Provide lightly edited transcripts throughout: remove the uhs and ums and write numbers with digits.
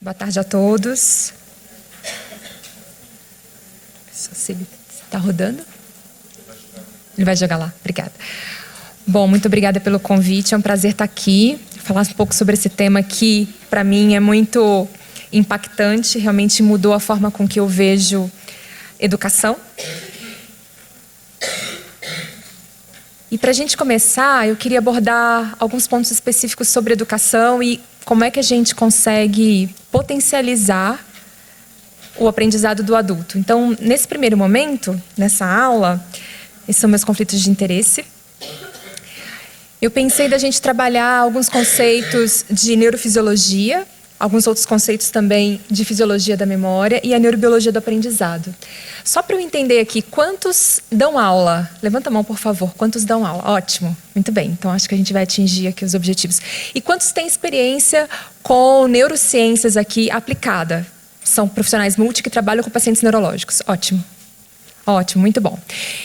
Boa tarde a todos. Se ele está rodando? Ele vai jogar lá. Obrigada. Bom, muito obrigada pelo convite. É um prazer estar aqui, falar um pouco sobre esse tema que, para mim, é muito impactante. Realmente mudou a forma com que eu vejo educação. E para a gente começar, eu queria abordar alguns pontos específicos sobre educação e como é que a gente consegue potencializar o aprendizado do adulto. Então, nesse primeiro momento, nessa aula, esses são meus conflitos de interesse. Eu pensei da gente trabalhar alguns conceitos de neurofisiologia, alguns outros conceitos também de fisiologia da memória e a neurobiologia do aprendizado. Só para eu entender aqui, quantos dão aula? Levanta a mão, por favor. Quantos dão aula? Ótimo. Muito bem. Então, acho que a gente vai atingir aqui os objetivos. E quantos têm experiência com neurociências aqui aplicada? São profissionais multi que trabalham com pacientes neurológicos. Ótimo. Ótimo, muito bom.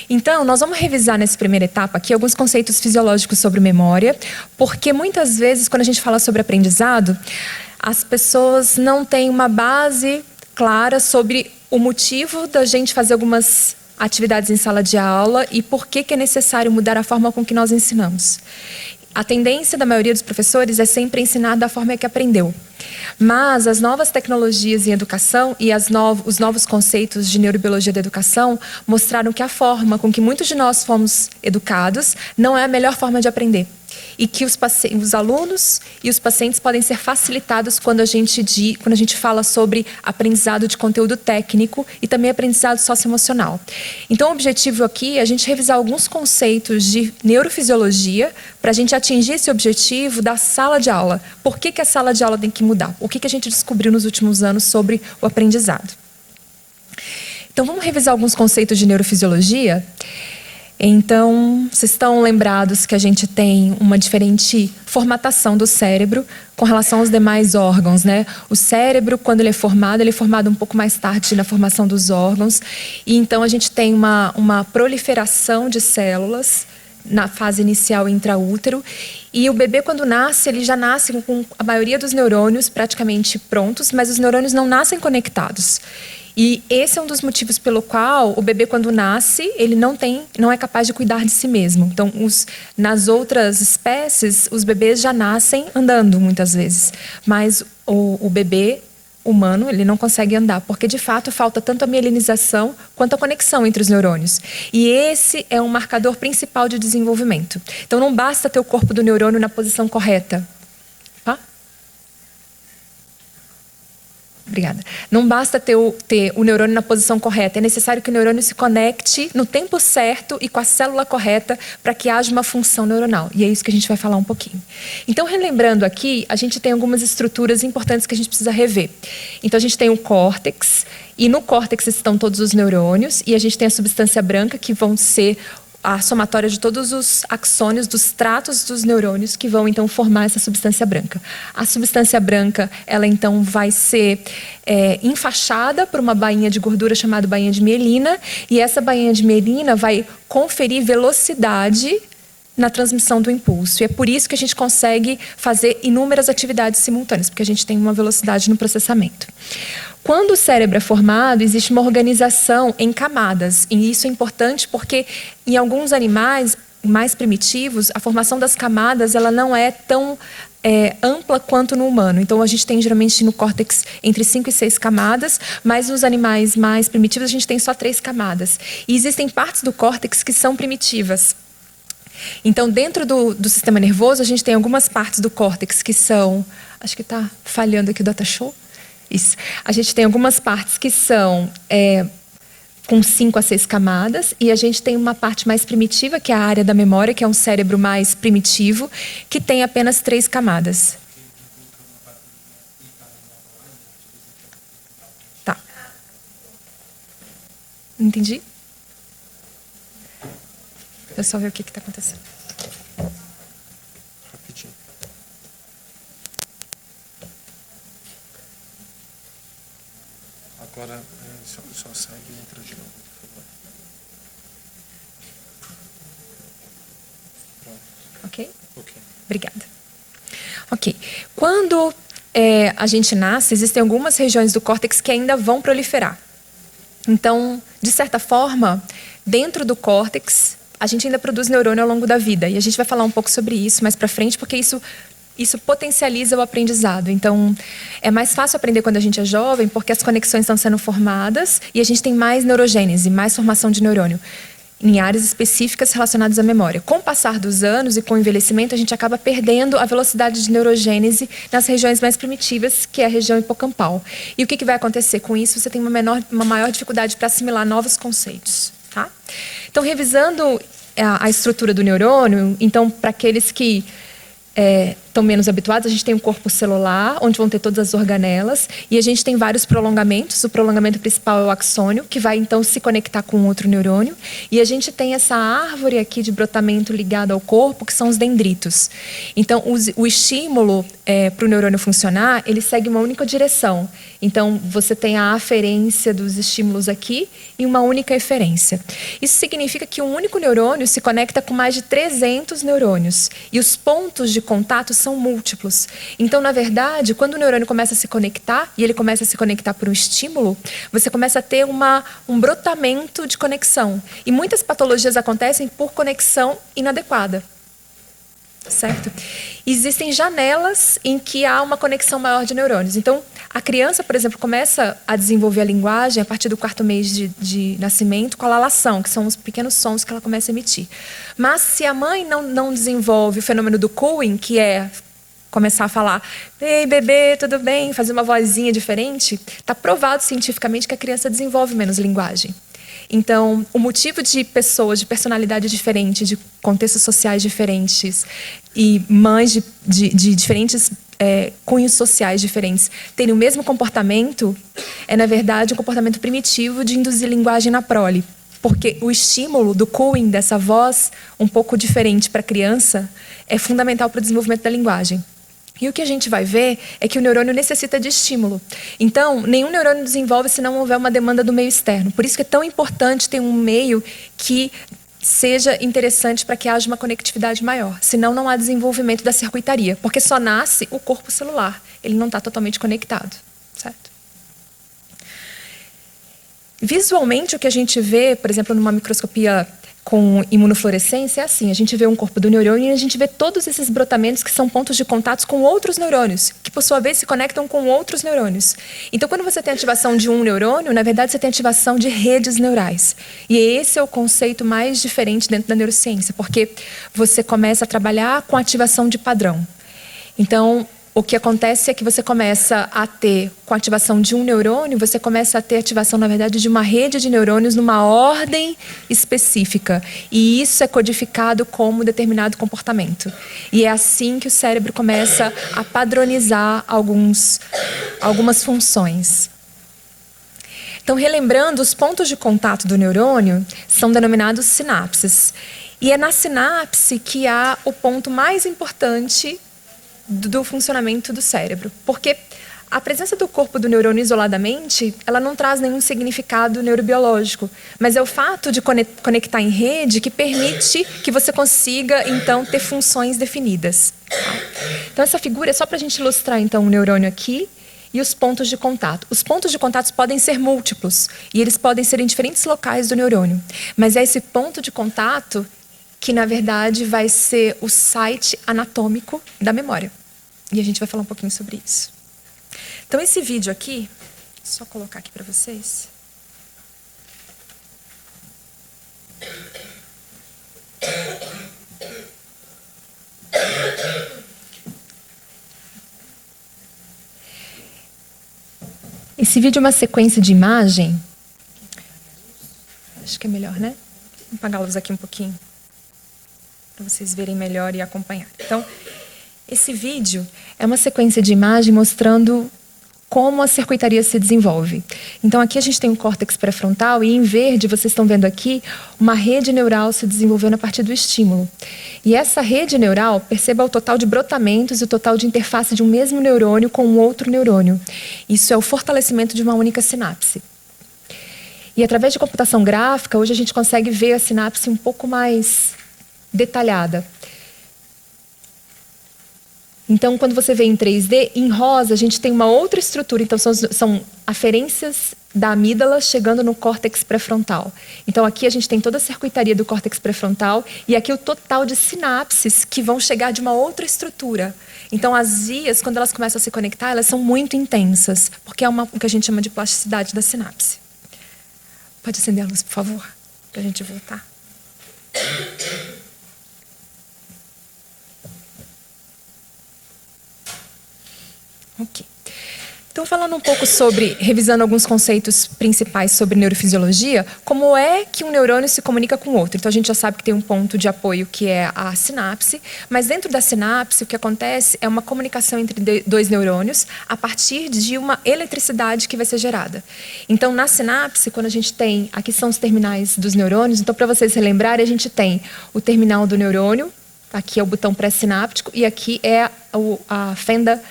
Então, nós vamos revisar nessa primeira etapa aqui alguns conceitos fisiológicos sobre memória, porque muitas vezes, quando a gente fala sobre aprendizado, as pessoas não têm uma base clara sobre o motivo da gente fazer algumas atividades em sala de aula e por que é necessário mudar a forma com que nós ensinamos. A tendência da maioria dos professores é sempre ensinar da forma que aprendeu. Mas as novas tecnologias em educação e os novos conceitos de neurobiologia da educação mostraram que a forma com que muitos de nós fomos educados não é a melhor forma de aprender. E que os alunos e os pacientes podem ser facilitados quando a gente fala sobre aprendizado de conteúdo técnico e também aprendizado socioemocional. Então, o objetivo aqui é a gente revisar alguns conceitos de neurofisiologia para a gente atingir esse objetivo da sala de aula. Por que a sala de aula tem que mudar? O que a gente descobriu nos últimos anos sobre o aprendizado? Então, vamos revisar alguns conceitos de neurofisiologia? Então, vocês estão lembrados que a gente tem uma diferente formatação do cérebro com relação aos demais órgãos, né? O cérebro, quando ele é formado um pouco mais tarde na formação dos órgãos. E então, a gente tem uma proliferação de células na fase inicial intraútero. E o bebê, quando nasce, ele já nasce com a maioria dos neurônios praticamente prontos, mas os neurônios não nascem conectados. E esse é um dos motivos pelo qual o bebê, quando nasce, ele não é capaz de cuidar de si mesmo. Então, nas outras espécies, os bebês já nascem andando, muitas vezes. Mas o bebê humano, ele não consegue andar, porque, de fato, falta tanto a mielinização quanto a conexão entre os neurônios. E esse é um marcador principal de desenvolvimento. Então, não basta ter o corpo do neurônio na posição correta. Obrigada. Não basta ter o neurônio na posição correta, é necessário que o neurônio se conecte no tempo certo e com a célula correta para que haja uma função neuronal. E é isso que a gente vai falar um pouquinho. Então, relembrando aqui, a gente tem algumas estruturas importantes que a gente precisa rever. Então, a gente tem o córtex, e no córtex estão todos os neurônios, e a gente tem a substância branca, que vão ser a somatória de todos os axônios dos tratos dos neurônios que vão, então, formar essa substância branca. A substância branca, ela, então, vai ser enfaixada por uma bainha de gordura chamada bainha de mielina, e essa bainha de mielina vai conferir velocidade na transmissão do impulso. E é por isso que a gente consegue fazer inúmeras atividades simultâneas, porque a gente tem uma velocidade no processamento. Quando o cérebro é formado, existe uma organização em camadas. E isso é importante porque, em alguns animais mais primitivos, a formação das camadas ela não é tão ampla quanto no humano. Então, a gente tem, geralmente, no córtex entre 5 e 6 camadas, mas nos animais mais primitivos, a gente tem só 3 camadas. E existem partes do córtex que são primitivas. Então, dentro do sistema nervoso, a gente tem algumas partes do córtex que são... Acho que está falhando aqui o data show. Isso. A gente tem algumas partes que são com 5 a 6 camadas, e a gente tem uma parte mais primitiva, que é a área da memória, que é um cérebro mais primitivo, que tem apenas 3 camadas. Tá. Entendi? Eu só ver o que está acontecendo. Rapidinho. Agora, só segue e entra de novo, por favor. Pronto. Ok? Ok. Obrigada. Ok. Quando a gente nasce, existem algumas regiões do córtex que ainda vão proliferar. Então, de certa forma, dentro do córtex, a gente ainda produz neurônio ao longo da vida. E a gente vai falar um pouco sobre isso mais para frente, porque isso potencializa o aprendizado. Então, é mais fácil aprender quando a gente é jovem, porque as conexões estão sendo formadas e a gente tem mais neurogênese, mais formação de neurônio em áreas específicas relacionadas à memória. Com o passar dos anos e com o envelhecimento, a gente acaba perdendo a velocidade de neurogênese nas regiões mais primitivas, que é a região hipocampal. E o que vai acontecer com isso? Você tem uma maior dificuldade para assimilar novos conceitos. Tá? Então, revisando a estrutura do neurônio, então, para aqueles que estão menos habituados, a gente tem um corpo celular, onde vão ter todas as organelas, e a gente tem vários prolongamentos. O prolongamento principal é o axônio, que vai, então, se conectar com outro neurônio. E a gente tem essa árvore aqui de brotamento ligada ao corpo, que são os dendritos. Então, o estímulo para o neurônio funcionar, ele segue uma única direção. Então, você tem a aferência dos estímulos aqui e uma única eferência. Isso significa que um único neurônio se conecta com mais de 300 neurônios. E os pontos de contato são múltiplos. Então, na verdade, quando o neurônio começa a se conectar, e ele começa a se conectar por um estímulo, você começa a ter um brotamento de conexão. E muitas patologias acontecem por conexão inadequada. Certo? Existem janelas em que há uma conexão maior de neurônios. Então, a criança, por exemplo, começa a desenvolver a linguagem a partir do 4º mês de nascimento com a lalação, que são os pequenos sons que ela começa a emitir. Mas, se a mãe não desenvolve o fenômeno do cooing, que é começar a falar, ei, bebê, tudo bem? Fazer uma vozinha diferente, está provado cientificamente que a criança desenvolve menos linguagem. Então, o motivo de pessoas de personalidade diferente, de contextos sociais diferentes e mães de diferentes cunhos sociais diferentes terem o mesmo comportamento é, na verdade, um comportamento primitivo de induzir linguagem na prole. Porque o estímulo do cooing, dessa voz um pouco diferente para a criança, é fundamental para o desenvolvimento da linguagem. E o que a gente vai ver é que o neurônio necessita de estímulo. Então, nenhum neurônio desenvolve se não houver uma demanda do meio externo. Por isso que é tão importante ter um meio que seja interessante para que haja uma conectividade maior. Senão, não há desenvolvimento da circuitaria, porque só nasce o corpo celular. Ele não está totalmente conectado. Certo? Visualmente, o que a gente vê, por exemplo, numa microscopia com imunofluorescência, é assim, a gente vê um corpo do neurônio e a gente vê todos esses brotamentos que são pontos de contato com outros neurônios, que por sua vez se conectam com outros neurônios. Então, quando você tem ativação de um neurônio, na verdade você tem ativação de redes neurais. E esse é o conceito mais diferente dentro da neurociência, porque você começa a trabalhar com ativação de padrão. Então, o que acontece é que você começa a ter, com a ativação de um neurônio, você começa a ter ativação, na verdade, de uma rede de neurônios numa ordem específica. E isso é codificado como determinado comportamento. E é assim que o cérebro começa a padronizar algumas funções. Então, relembrando, os pontos de contato do neurônio são denominados sinapses. E é na sinapse que há o ponto mais importante do funcionamento do cérebro. Porque a presença do corpo do neurônio isoladamente, ela não traz nenhum significado neurobiológico, mas é o fato de conectar em rede que permite que você consiga, então, ter funções definidas. Então, essa figura é só para a gente ilustrar, então, o neurônio aqui e os pontos de contato. Os pontos de contato podem ser múltiplos e eles podem ser em diferentes locais do neurônio, mas é esse ponto de contato que, na verdade, vai ser o site anatômico da memória. E a gente vai falar um pouquinho sobre isso. Então, esse vídeo aqui, só colocar aqui para vocês. Esse vídeo é uma sequência de imagem. Acho que é melhor, né? Vou apagar a luz aqui um pouquinho, para vocês verem melhor e acompanhar. Então, esse vídeo é uma sequência de imagem mostrando como a circuitaria se desenvolve. Então, aqui a gente tem um córtex pré-frontal e, em verde, vocês estão vendo aqui uma rede neural se desenvolvendo a partir do estímulo. E essa rede neural, perceba o total de brotamentos e o total de interface de um mesmo neurônio com um outro neurônio. Isso é o fortalecimento de uma única sinapse. E, através de computação gráfica, hoje a gente consegue ver a sinapse um pouco mais detalhada. Então, quando você vê em 3D, em rosa, a gente tem uma outra estrutura. Então, são aferências da amígdala chegando no córtex pré-frontal. Então, aqui a gente tem toda a circuitaria do córtex pré-frontal e aqui o total de sinapses que vão chegar de uma outra estrutura. Então, as vias, quando elas começam a se conectar, elas são muito intensas, porque é o que a gente chama de plasticidade da sinapse. Pode acender a luz, por favor, para a gente voltar. Ok. Então, falando um pouco sobre, revisando alguns conceitos principais sobre neurofisiologia, como é que um neurônio se comunica com o outro? Então, a gente já sabe que tem um ponto de apoio que é a sinapse, mas dentro da sinapse, o que acontece é uma comunicação entre dois neurônios a partir de uma eletricidade que vai ser gerada. Então, na sinapse, quando a gente tem, aqui são os terminais dos neurônios, então, para vocês relembrarem, a gente tem o terminal do neurônio, aqui é o botão pré-sináptico, e aqui é a fenda,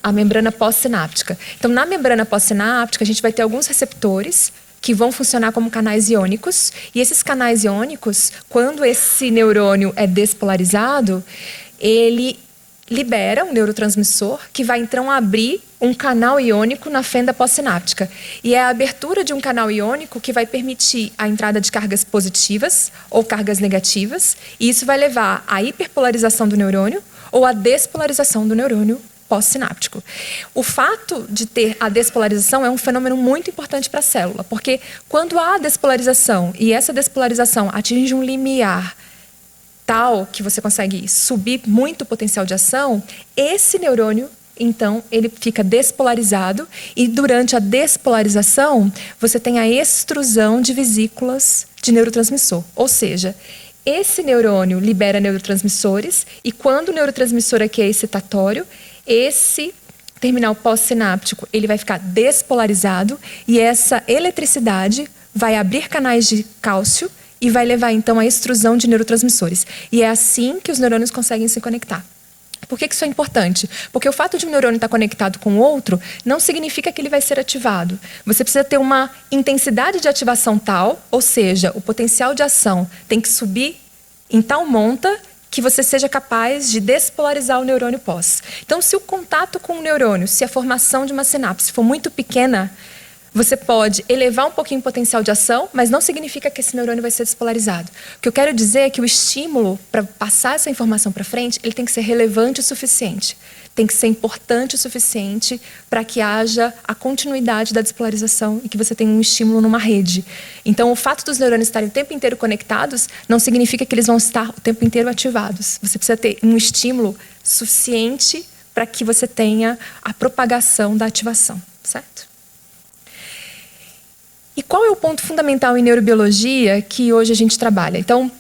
a membrana pós-sináptica. Então, na membrana pós-sináptica, a gente vai ter alguns receptores que vão funcionar como canais iônicos. E esses canais iônicos, quando esse neurônio é despolarizado, ele libera um neurotransmissor que vai, então, abrir um canal iônico na fenda pós-sináptica. E é a abertura de um canal iônico que vai permitir a entrada de cargas positivas ou cargas negativas. E isso vai levar à hiperpolarização do neurônio ou à despolarização do neurônio pós-sináptico. O fato de ter a despolarização é um fenômeno muito importante para a célula, porque quando há despolarização e essa despolarização atinge um limiar tal que você consegue subir muito o potencial de ação, esse neurônio, então, ele fica despolarizado e durante a despolarização você tem a extrusão de vesículas de neurotransmissor, ou seja, esse neurônio libera neurotransmissores e quando o neurotransmissor aqui é excitatório, esse terminal pós-sináptico ele vai ficar despolarizado e essa eletricidade vai abrir canais de cálcio e vai levar, então, à extrusão de neurotransmissores. E é assim que os neurônios conseguem se conectar. Por que isso é importante? Porque o fato de um neurônio estar conectado com o outro não significa que ele vai ser ativado. Você precisa ter uma intensidade de ativação tal, ou seja, o potencial de ação tem que subir em tal monta que você seja capaz de despolarizar o neurônio pós. Então, se o contato com o neurônio, se a formação de uma sinapse for muito pequena, você pode elevar um pouquinho o potencial de ação, mas não significa que esse neurônio vai ser despolarizado. O que eu quero dizer é que o estímulo para passar essa informação para frente, ele tem que ser relevante o suficiente. Tem que ser importante o suficiente para que haja a continuidade da despolarização e que você tenha um estímulo numa rede. Então, o fato dos neurônios estarem o tempo inteiro conectados não significa que eles vão estar o tempo inteiro ativados. Você precisa ter um estímulo suficiente para que você tenha a propagação da ativação, certo? E qual é o ponto fundamental em neurobiologia que hoje a gente trabalha? Então,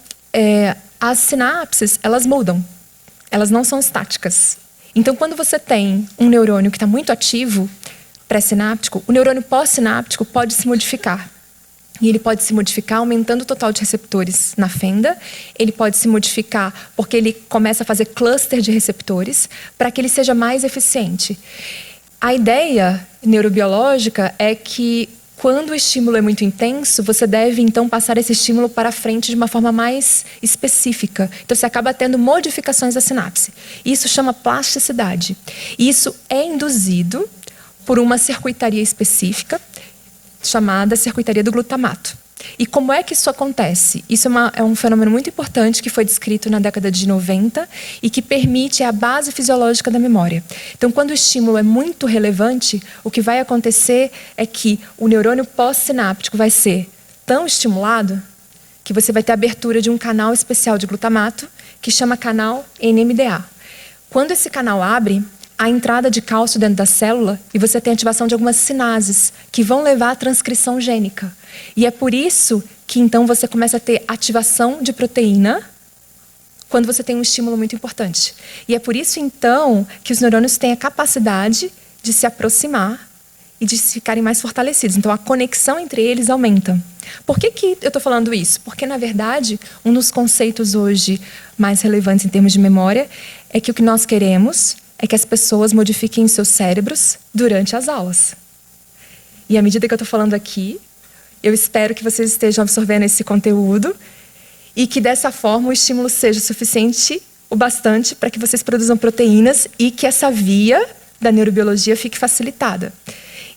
as sinapses, elas mudam. Elas não são estáticas. Então, quando você tem um neurônio que está muito ativo, pré-sináptico, o neurônio pós-sináptico pode se modificar. E ele pode se modificar aumentando o total de receptores na fenda. Ele pode se modificar porque ele começa a fazer cluster de receptores para que ele seja mais eficiente. A ideia neurobiológica é que quando o estímulo é muito intenso, você deve, então, passar esse estímulo para frente de uma forma mais específica. Então, você acaba tendo modificações da sinapse. Isso chama plasticidade. E isso é induzido por uma circuitaria específica, chamada circuitaria do glutamato. E como é que isso acontece? Isso é um fenômeno muito importante que foi descrito na década de 90 e que permite a base fisiológica da memória. Então, quando o estímulo é muito relevante, o que vai acontecer é que o neurônio pós-sináptico vai ser tão estimulado que você vai ter abertura de um canal especial de glutamato que chama canal NMDA. Quando esse canal abre, a entrada de cálcio dentro da célula e você tem ativação de algumas sinases que vão levar à transcrição gênica. E é por isso que então você começa a ter ativação de proteína quando você tem um estímulo muito importante. E é por isso então que os neurônios têm a capacidade de se aproximar e de ficarem mais fortalecidos. Então a conexão entre eles aumenta. Por que eu estou falando isso? Porque, na verdade, um dos conceitos hoje mais relevantes em termos de memória é que o que nós queremos é que as pessoas modifiquem seus cérebros durante as aulas. E à medida que eu estou falando aqui, eu espero que vocês estejam absorvendo esse conteúdo e que, dessa forma, o estímulo seja suficiente, o bastante para que vocês produzam proteínas e que essa via da neurobiologia fique facilitada.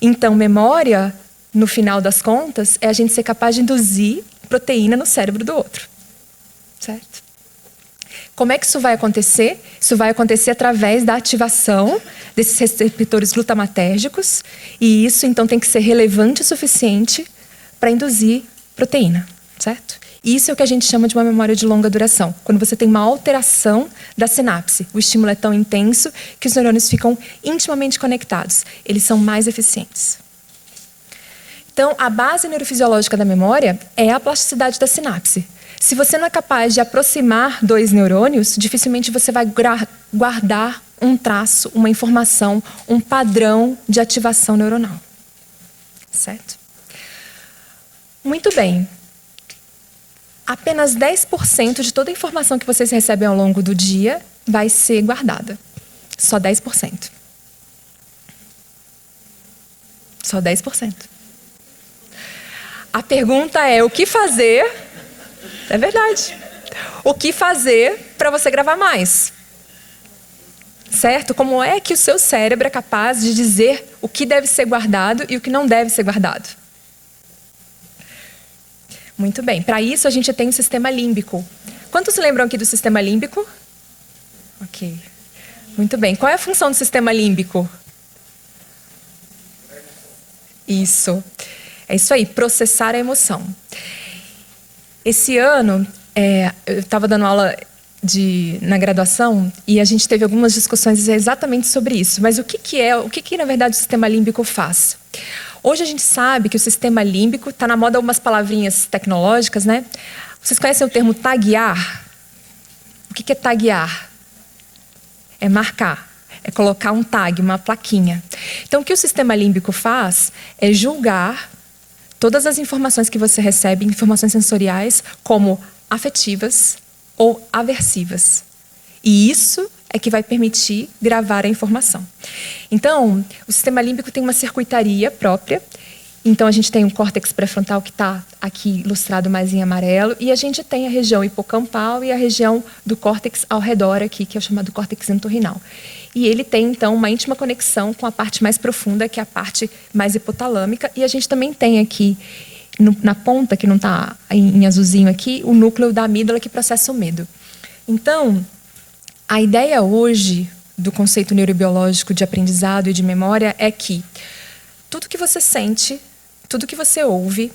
Então, memória, no final das contas, é a gente ser capaz de induzir proteína no cérebro do outro. Certo? Como é que isso vai acontecer? Isso vai acontecer através da ativação desses receptores glutamatérgicos, e isso, então, tem que ser relevante o suficiente para induzir proteína, certo? Isso é o que a gente chama de uma memória de longa duração, quando você tem uma alteração da sinapse. O estímulo é tão intenso que os neurônios ficam intimamente conectados. Eles são mais eficientes. Então, a base neurofisiológica da memória é a plasticidade da sinapse. Se você não é capaz de aproximar dois neurônios, dificilmente você vai guardar um traço, uma informação, um padrão de ativação neuronal. Certo? Muito bem. Apenas 10% de toda a informação que vocês recebem ao longo do dia vai ser guardada. Só 10%. Só 10%. A pergunta é: o que fazer? É verdade. O que fazer para você gravar mais? Certo? Como é que o seu cérebro é capaz de dizer o que deve ser guardado e o que não deve ser guardado? Muito bem. Para isso, a gente tem o sistema límbico. Quantos lembram aqui do sistema límbico? Ok. Muito bem. Qual é a função do sistema límbico? Isso. É isso aí, processar a emoção. Esse ano, eu estava dando aula na graduação e a gente teve algumas discussões exatamente sobre isso. Mas o que na verdade o sistema límbico faz? Hoje a gente sabe que o sistema límbico, está na moda algumas palavrinhas tecnológicas, né? Vocês conhecem o termo taguear? O que é taguear? É marcar, é colocar um tag, uma plaquinha. Então, o que o sistema límbico faz é julgar todas as informações que você recebe, informações sensoriais, como afetivas ou aversivas. E isso é que vai permitir gravar a informação. Então, o sistema límbico tem uma circuitaria própria. Então, a gente tem o córtex pré-frontal, que está aqui ilustrado mais em amarelo, e a gente tem a região hipocampal e a região do córtex ao redor aqui, que é o chamado córtex entorrinal. E ele tem, então, uma íntima conexão com a parte mais profunda, que é a parte mais hipotalâmica. E a gente também tem aqui, na ponta, que não está em azulzinho aqui, o núcleo da amígdala, que processa o medo. Então, a ideia hoje do conceito neurobiológico de aprendizado e de memória é que tudo que você sente, tudo que você ouve,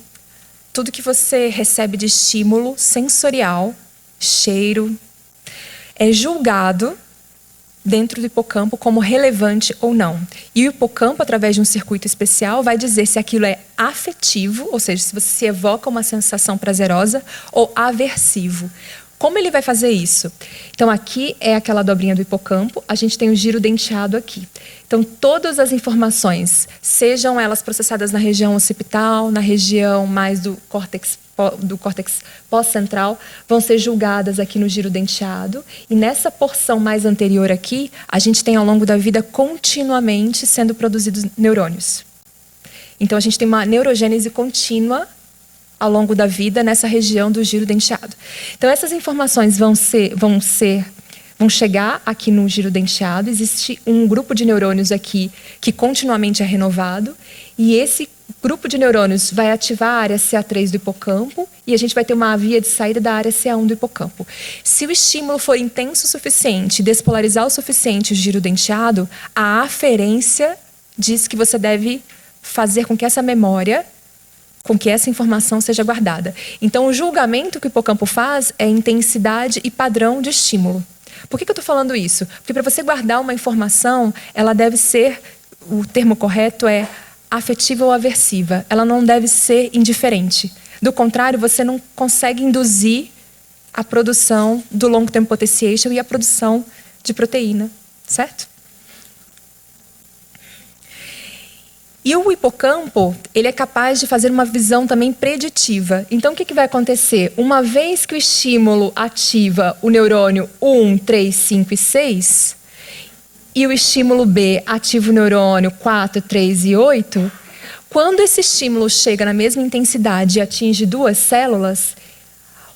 tudo que você recebe de estímulo sensorial, cheiro, é julgado dentro do hipocampo como relevante ou não. E o hipocampo, através de um circuito especial, vai dizer se aquilo é afetivo, ou seja, se você se evoca uma sensação prazerosa, ou aversivo. Como ele vai fazer isso? Então, aqui é aquela dobrinha do hipocampo, a gente tem o giro denteado aqui. Então, todas as informações, sejam elas processadas na região occipital, na região mais do córtex pós-central, vão ser julgadas aqui no giro denteado. E nessa porção mais anterior aqui, a gente tem ao longo da vida continuamente sendo produzidos neurônios. Então, a gente tem uma neurogênese contínua ao longo da vida nessa região do giro denteado. Então, essas informações vão chegar aqui no giro denteado. Existe um grupo de neurônios aqui que continuamente é renovado, e esse grupo de neurônios vai ativar a área CA3 do hipocampo, e a gente vai ter uma via de saída da área CA1 do hipocampo. Se o estímulo for intenso o suficiente, despolarizar o suficiente o giro denteado, a aferência diz que você deve fazer com que essa memória, com que essa informação seja guardada. Então, o julgamento que o hipocampo faz é intensidade e padrão de estímulo. Por que eu estou falando isso? Porque para você guardar uma informação, ela deve ser, o termo correto é afetiva ou aversiva. Ela não deve ser indiferente. Do contrário, você não consegue induzir a produção do long term potentiation e a produção de proteína, certo? E o hipocampo, ele é capaz de fazer uma visão também preditiva. Então, o que vai acontecer? Uma vez que o estímulo ativa o neurônio 1, 3, 5 e 6, e o estímulo B ativa o neurônio 4, 3 e 8, quando esse estímulo chega na mesma intensidade e atinge duas células,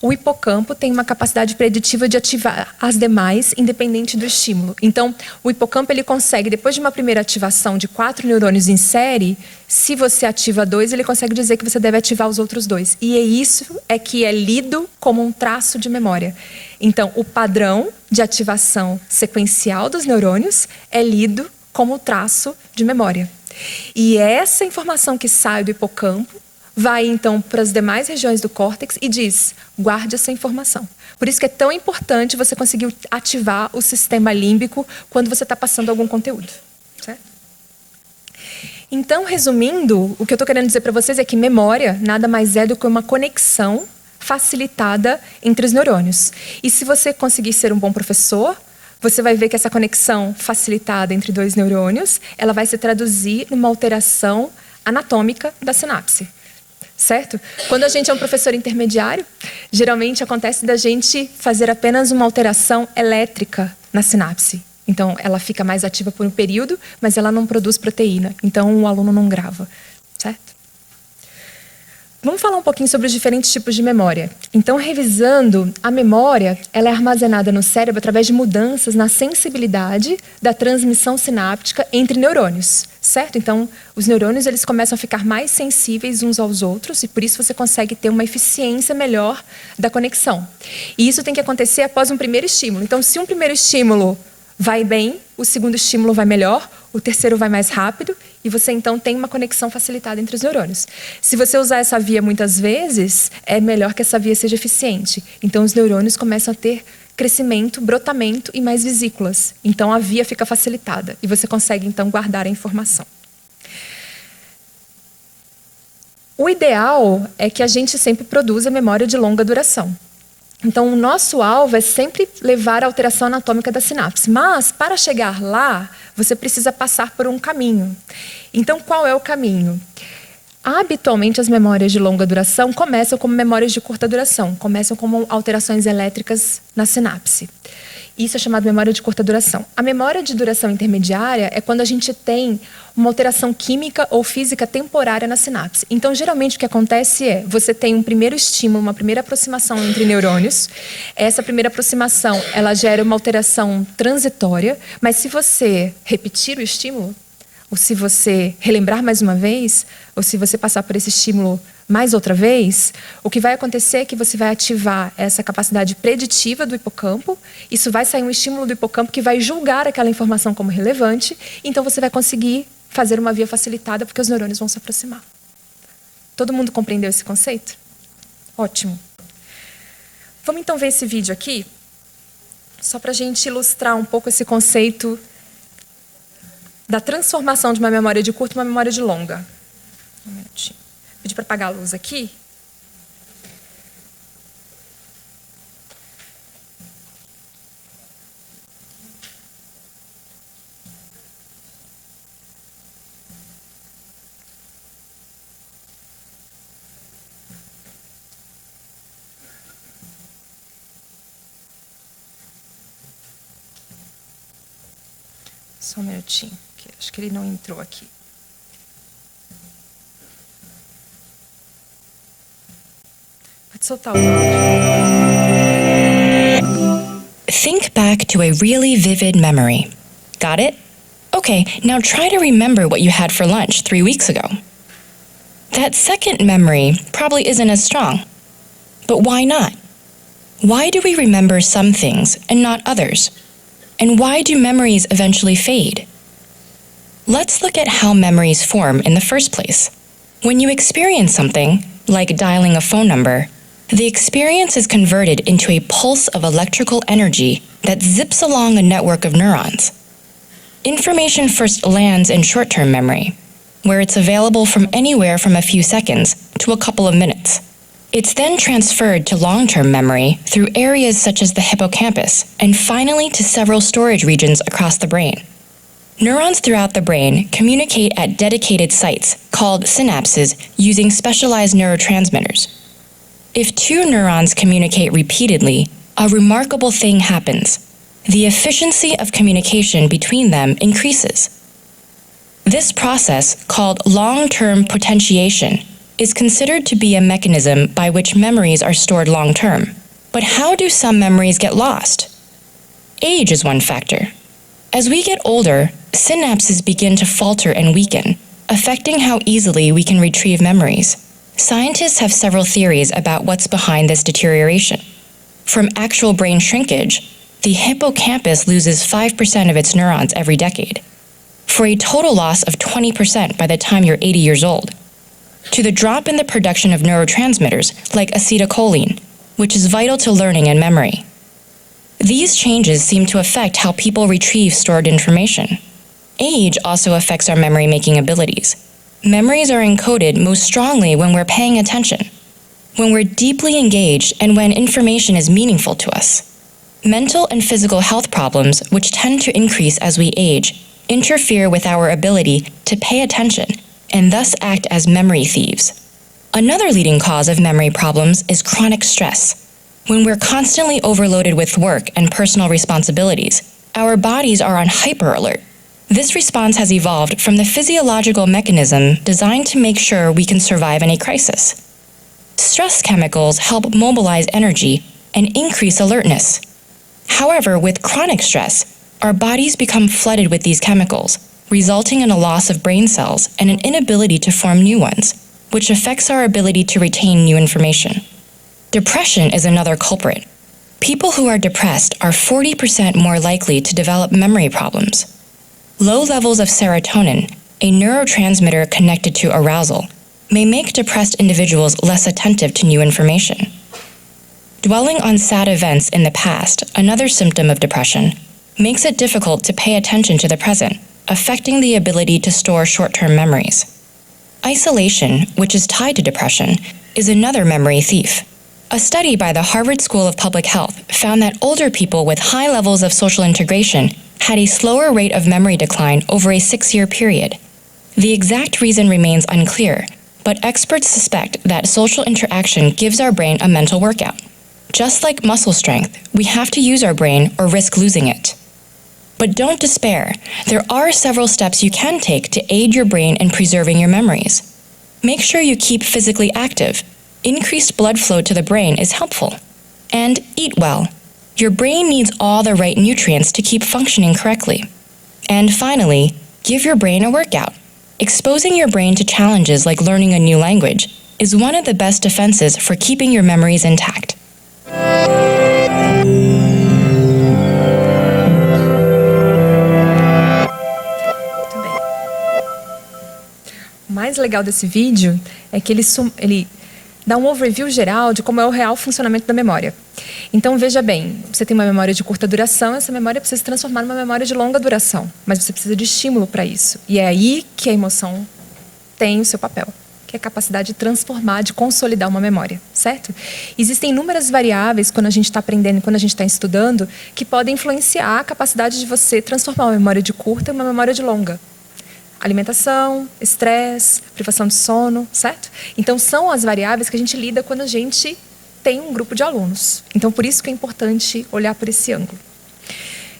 o hipocampo tem uma capacidade preditiva de ativar as demais, independente do estímulo. Então, o hipocampo ele consegue, depois de uma primeira ativação de 4 neurônios em série, se você ativa 2, ele consegue dizer que você deve ativar os outros 2. E isso é que é lido como um traço de memória. Então, o padrão de ativação sequencial dos neurônios é lido como traço de memória. E essa informação que sai do hipocampo vai, então, para as demais regiões do córtex e diz, guarde essa informação. Por isso que é tão importante você conseguir ativar o sistema límbico quando você está passando algum conteúdo. Certo? Então, resumindo, o que eu estou querendo dizer para vocês é que memória nada mais é do que uma conexão facilitada entre os neurônios. E se você conseguir ser um bom professor, você vai ver que essa conexão facilitada entre 2 neurônios, ela vai se traduzir numa alteração anatômica da sinapse. Certo? Quando a gente é um professor intermediário, geralmente acontece da gente fazer apenas uma alteração elétrica na sinapse. Então, ela fica mais ativa por um período, mas ela não produz proteína. Então, o aluno não grava. Certo? Vamos falar um pouquinho sobre os diferentes tipos de memória. Então, revisando, a memória ela é armazenada no cérebro através de mudanças na sensibilidade da transmissão sináptica entre neurônios, certo? Então, os neurônios eles começam a ficar mais sensíveis uns aos outros e por isso você consegue ter uma eficiência melhor da conexão. E isso tem que acontecer após um primeiro estímulo. Então, se um primeiro estímulo vai bem, o segundo estímulo vai melhor, o terceiro vai mais rápido e você então tem uma conexão facilitada entre os neurônios. Se você usar essa via muitas vezes, é melhor que essa via seja eficiente. Então os neurônios começam a ter crescimento, brotamento e mais vesículas. Então a via fica facilitada e você consegue então guardar a informação. O ideal é que a gente sempre produza memória de longa duração. Então, o nosso alvo é sempre levar a alteração anatômica da sinapse. Mas, para chegar lá, você precisa passar por um caminho. Então, qual é o caminho? Habitualmente, as memórias de longa duração começam como memórias de curta duração. Começam como alterações elétricas na sinapse. Isso é chamado memória de curta duração. A memória de duração intermediária é quando a gente tem uma alteração química ou física temporária na sinapse. Então, geralmente, o que acontece é, você tem um primeiro estímulo, uma primeira aproximação entre neurônios. Essa primeira aproximação, ela gera uma alteração transitória, mas se você repetir o estímulo, ou se você relembrar mais uma vez, ou se você passar por esse estímulo mais outra vez, o que vai acontecer é que você vai ativar essa capacidade preditiva do hipocampo, isso vai sair um estímulo do hipocampo que vai julgar aquela informação como relevante, então você vai conseguir fazer uma via facilitada porque os neurônios vão se aproximar. Todo mundo compreendeu esse conceito? Ótimo. Vamos então ver esse vídeo aqui, só para a gente ilustrar um pouco esse conceito da transformação de uma memória de curta em uma memória de longa. Um minutinho. Vou pedir para apagar a luz aqui. Só um minutinho, que acho que ele não entrou aqui. Pode soltar o áudio. Think back to a really vivid memory. Got it? Okay, now try to remember what you had for lunch 3 weeks ago. That second memory probably isn't as strong. But why not? Why do we remember some things and not others? And why do memories eventually fade? Let's look at how memories form in the first place. When you experience something, like dialing a phone number, the experience is converted into a pulse of electrical energy that zips along a network of neurons. Information first lands in short-term memory, where it's available from anywhere from a few seconds to a couple of minutes. It's then transferred to long-term memory through areas such as the hippocampus and finally to several storage regions across the brain. Neurons throughout the brain communicate at dedicated sites called synapses using specialized neurotransmitters. If 2 neurons communicate repeatedly, a remarkable thing happens. The efficiency of communication between them increases. This process, called long-term potentiation, is considered to be a mechanism by which memories are stored long-term. But how do some memories get lost? Age is one factor. As we get older, synapses begin to falter and weaken, affecting how easily we can retrieve memories. Scientists have several theories about what's behind this deterioration. From actual brain shrinkage, the hippocampus loses 5% of its neurons every decade, for a total loss of 20% by the time you're 80 years old, to the drop in the production of neurotransmitters like acetylcholine, which is vital to learning and memory. These changes seem to affect how people retrieve stored information. Age also affects our memory-making abilities. Memories are encoded most strongly when we're paying attention, when we're deeply engaged, and when information is meaningful to us. Mental and physical health problems, which tend to increase as we age, interfere with our ability to pay attention and thus act as memory thieves. Another leading cause of memory problems is chronic stress. When we're constantly overloaded with work and personal responsibilities, our bodies are on hyper alert. This response has evolved from the physiological mechanism designed to make sure we can survive any crisis. Stress chemicals help mobilize energy and increase alertness. However, with chronic stress, our bodies become flooded with these chemicals, resulting in a loss of brain cells and an inability to form new ones, which affects our ability to retain new information. Depression is another culprit. People who are depressed are 40% more likely to develop memory problems. Low levels of serotonin, a neurotransmitter connected to arousal, may make depressed individuals less attentive to new information. Dwelling on sad events in the past, another symptom of depression, makes it difficult to pay attention to the present, affecting the ability to store short-term memories. Isolation, which is tied to depression, is another memory thief. A study by the Harvard School of Public Health found that older people with high levels of social integration had a slower rate of memory decline over a 6-year period. The exact reason remains unclear, but experts suspect that social interaction gives our brain a mental workout. Just like muscle strength, we have to use our brain or risk losing it. But don't despair. There are several steps you can take to aid your brain in preserving your memories. Make sure you keep physically active. Increased blood flow to the brain is helpful. And eat well. Your brain needs all the right nutrients to keep functioning correctly. And finally, give your brain a workout. Exposing your brain to challenges like learning a new language is one of the best defenses for keeping your memories intact. O mais legal desse vídeo é que ele dá um overview geral de como é o real funcionamento da memória. Então, veja bem, você tem uma memória de curta duração, essa memória precisa se transformar numa memória de longa duração, mas você precisa de estímulo para isso. E é aí que a emoção tem o seu papel, que é a capacidade de transformar, de consolidar uma memória, certo? Existem inúmeras variáveis quando a gente está aprendendo, quando a gente está estudando, que podem influenciar a capacidade de você transformar uma memória de curta em uma memória de longa. Alimentação, estresse, privação de sono, certo? Então, são as variáveis que a gente lida quando a gente tem um grupo de alunos. Então, por isso que é importante olhar por esse ângulo.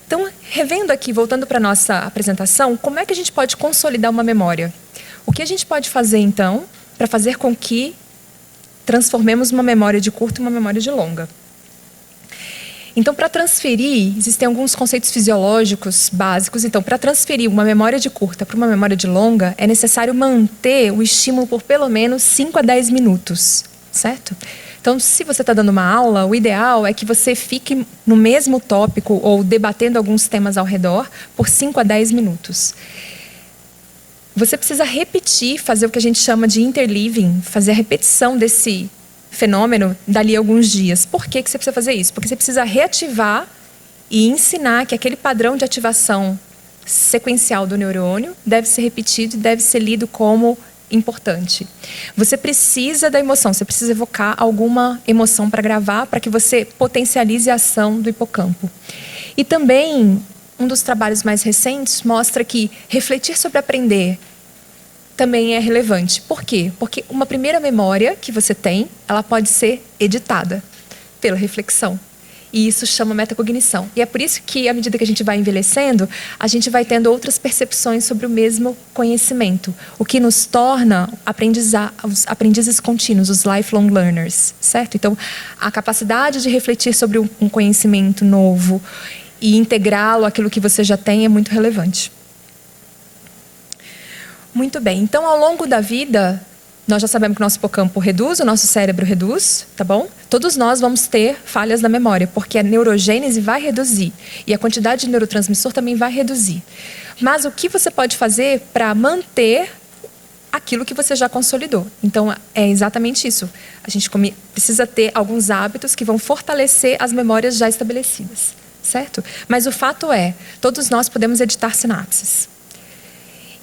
Então, revendo aqui, voltando para a nossa apresentação, como é que a gente pode consolidar uma memória? O que a gente pode fazer, então, para fazer com que transformemos uma memória de curta em uma memória de longa? Então, para transferir, existem alguns conceitos fisiológicos básicos. Então, para transferir uma memória de curta para uma memória de longa, é necessário manter o estímulo por pelo menos 5 a 10 minutos, certo? Então, se você está dando uma aula, o ideal é que você fique no mesmo tópico ou debatendo alguns temas ao redor por 5 a 10 minutos. Você precisa repetir, fazer o que a gente chama de interleaving, fazer a repetição desse fenômeno dali a alguns dias. Por que você precisa fazer isso? Porque você precisa reativar e ensinar que aquele padrão de ativação sequencial do neurônio deve ser repetido e deve ser lido como importante. Você precisa da emoção, você precisa evocar alguma emoção para gravar, para que você potencialize a ação do hipocampo. E também, um dos trabalhos mais recentes mostra que refletir sobre aprender também é relevante. Por quê? Porque uma primeira memória que você tem, ela pode ser editada pela reflexão. E isso chama metacognição. E é por isso que, à medida que a gente vai envelhecendo, a gente vai tendo outras percepções sobre o mesmo conhecimento, o que nos torna os aprendizes contínuos, os lifelong learners, certo? Então, a capacidade de refletir sobre um conhecimento novo e integrá-lo àquilo que você já tem é muito relevante. Muito bem. Então, ao longo da vida, nós já sabemos que o nosso hipocampo reduz, o nosso cérebro reduz, tá bom? Todos nós vamos ter falhas na memória, porque a neurogênese vai reduzir e a quantidade de neurotransmissor também vai reduzir. Mas o que você pode fazer para manter aquilo que você já consolidou? Então, é exatamente isso. A gente precisa ter alguns hábitos que vão fortalecer as memórias já estabelecidas, certo? Mas o fato é, todos nós podemos editar sinapses.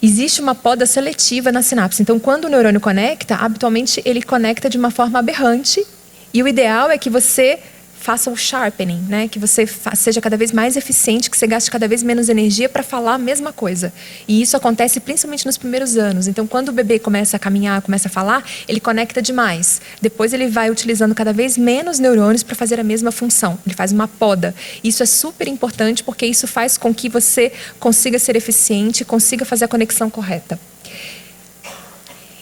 Existe uma poda seletiva na sinapse. Então, quando o neurônio conecta, habitualmente ele conecta de uma forma aberrante. E o ideal é que você faça o sharpening, né? Que você seja cada vez mais eficiente, que você gaste cada vez menos energia para falar a mesma coisa. E isso acontece principalmente nos primeiros anos. Então, quando o bebê começa a caminhar, começa a falar, ele conecta demais. Depois ele vai utilizando cada vez menos neurônios para fazer a mesma função. Ele faz uma poda. Isso é super importante porque isso faz com que você consiga ser eficiente, consiga fazer a conexão correta.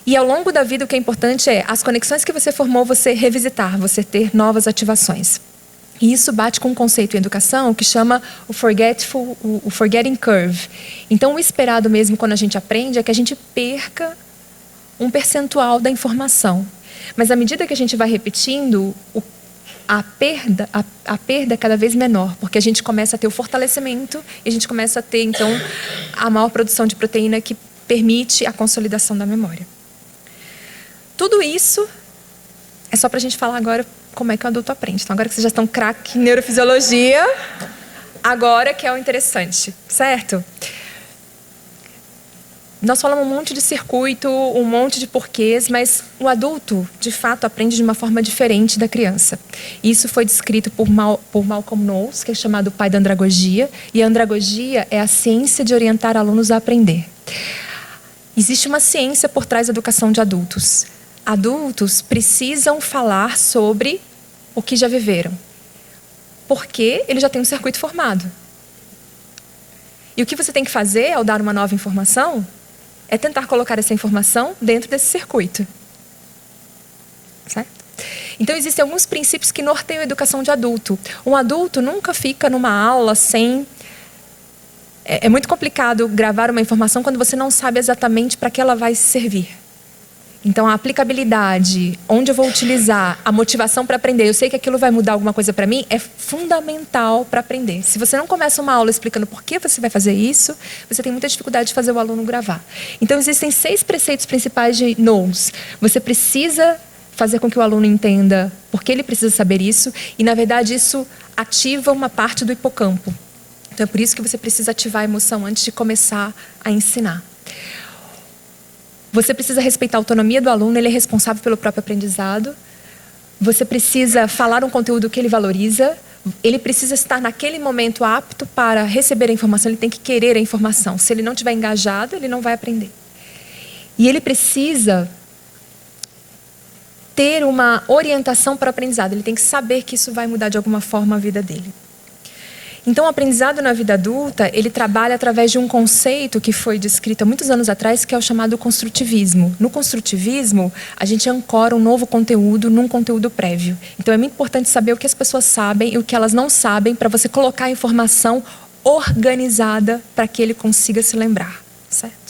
E ao longo da vida o que é importante é as conexões que você formou, você revisitar, você ter novas ativações. E isso bate com um conceito em educação que chama o forgetting curve. Então, o esperado mesmo quando a gente aprende é que a gente perca um percentual da informação. Mas à medida que a gente vai repetindo, a perda é cada vez menor, porque a gente começa a ter o fortalecimento e a gente começa a ter, então, a maior produção de proteína que permite a consolidação da memória. Tudo isso é só para a gente falar agora como é que o adulto aprende. Então, agora que vocês já estão craque em neurofisiologia, agora que é o interessante, certo? Nós falamos um monte de circuito, um monte de porquês, mas o adulto, de fato, aprende de uma forma diferente da criança. Isso foi descrito por Malcolm Knowles, que é chamado o pai da andragogia, e a andragogia é a ciência de orientar alunos a aprender. Existe uma ciência por trás da educação de adultos. Adultos precisam falar sobre o que já viveram, porque eles já têm um circuito formado. E o que você tem que fazer ao dar uma nova informação é tentar colocar essa informação dentro desse circuito. Certo? Então, existem alguns princípios que norteiam a educação de adulto. Um adulto nunca fica numa aula sem... É muito complicado gravar uma informação quando você não sabe exatamente para que ela vai servir. Então, a aplicabilidade, onde eu vou utilizar, a motivação para aprender, eu sei que aquilo vai mudar alguma coisa para mim, é fundamental para aprender. Se você não começa uma aula explicando por que você vai fazer isso, você tem muita dificuldade de fazer o aluno gravar. Então, existem 6 preceitos principais de Knowles. Você precisa fazer com que o aluno entenda por que ele precisa saber isso, e, na verdade, isso ativa uma parte do hipocampo. Então, é por isso que você precisa ativar a emoção antes de começar a ensinar. Você precisa respeitar a autonomia do aluno, ele é responsável pelo próprio aprendizado. Você precisa falar um conteúdo que ele valoriza. Ele precisa estar naquele momento apto para receber a informação, ele tem que querer a informação. Se ele não estiver engajado, ele não vai aprender. E ele precisa ter uma orientação para o aprendizado, ele tem que saber que isso vai mudar de alguma forma a vida dele. Então, o aprendizado na vida adulta, ele trabalha através de um conceito que foi descrito há muitos anos atrás, que é o chamado construtivismo. No construtivismo, a gente ancora um novo conteúdo num conteúdo prévio. Então, é muito importante saber o que as pessoas sabem e o que elas não sabem, para você colocar a informação organizada para que ele consiga se lembrar, certo?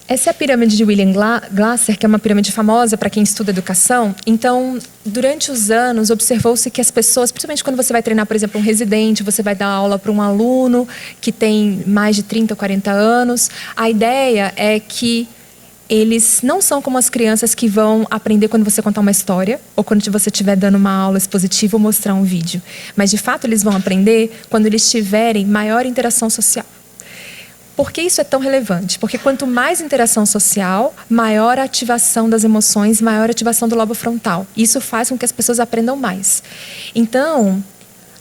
Essa é a pirâmide de William Glasser, que é uma pirâmide famosa para quem estuda educação. Então, durante os anos, observou-se que as pessoas, principalmente quando você vai treinar, por exemplo, um residente, você vai dar aula para um aluno que tem mais de 30 ou 40 anos, a ideia é que eles não são como as crianças que vão aprender quando você contar uma história ou quando você estiver dando uma aula expositiva ou mostrar um vídeo. Mas, de fato, eles vão aprender quando eles tiverem maior interação social. Por que isso é tão relevante? Porque quanto mais interação social, maior a ativação das emoções, maior a ativação do lobo frontal. Isso faz com que as pessoas aprendam mais. Então,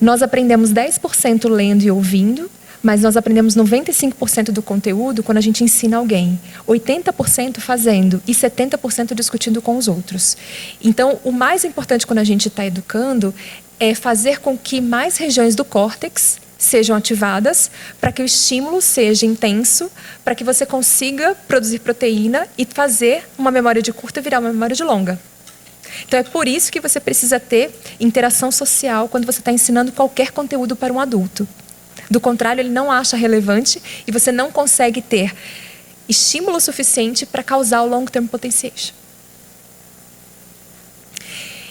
nós aprendemos 10% lendo e ouvindo, mas nós aprendemos 95% do conteúdo quando a gente ensina alguém, 80% fazendo e 70% discutindo com os outros. Então, o mais importante quando a gente está educando é fazer com que mais regiões do córtex sejam ativadas para que o estímulo seja intenso, para que você consiga produzir proteína e fazer uma memória de curta virar uma memória de longa. Então, é por isso que você precisa ter interação social quando você está ensinando qualquer conteúdo para um adulto. Do contrário, ele não acha relevante e você não consegue ter estímulo suficiente para causar o long-term potentiation.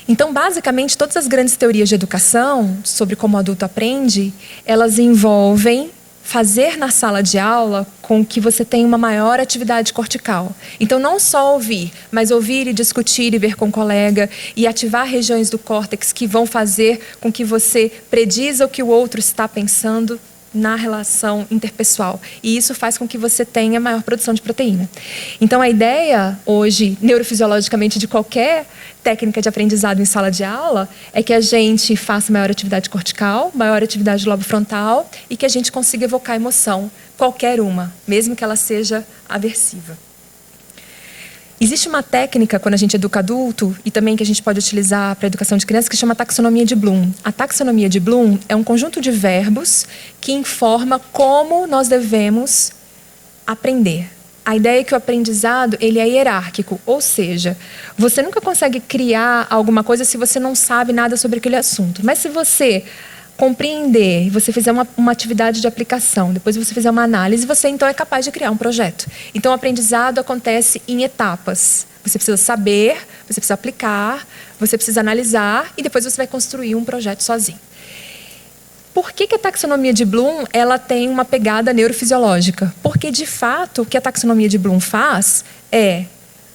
Então, basicamente, todas as grandes teorias de educação sobre como o adulto aprende, elas envolvem fazer na sala de aula com que você tenha uma maior atividade cortical. Então, não só ouvir, mas ouvir e discutir e ver com o colega e ativar regiões do córtex que vão fazer com que você prediza o que o outro está pensando na relação interpessoal. E isso faz com que você tenha maior produção de proteína. Então, a ideia hoje, neurofisiologicamente, de qualquer técnica de aprendizado em sala de aula é que a gente faça maior atividade cortical, maior atividade do lobo frontal e que a gente consiga evocar emoção, qualquer uma, mesmo que ela seja aversiva. Existe uma técnica, quando a gente educa adulto, e também que a gente pode utilizar para a educação de crianças, que chama taxonomia de Bloom. A taxonomia de Bloom é um conjunto de verbos que informa como nós devemos aprender. A ideia é que o aprendizado ele é hierárquico, ou seja, você nunca consegue criar alguma coisa se você não sabe nada sobre aquele assunto. Mas se você compreender, você fizer uma atividade de aplicação, depois você fizer uma análise, você então é capaz de criar um projeto. Então o aprendizado acontece em etapas. Você precisa saber, você precisa aplicar, você precisa analisar e depois você vai construir um projeto sozinho. Por que a taxonomia de Bloom ela tem uma pegada neurofisiológica? Porque, de fato, o que a taxonomia de Bloom faz é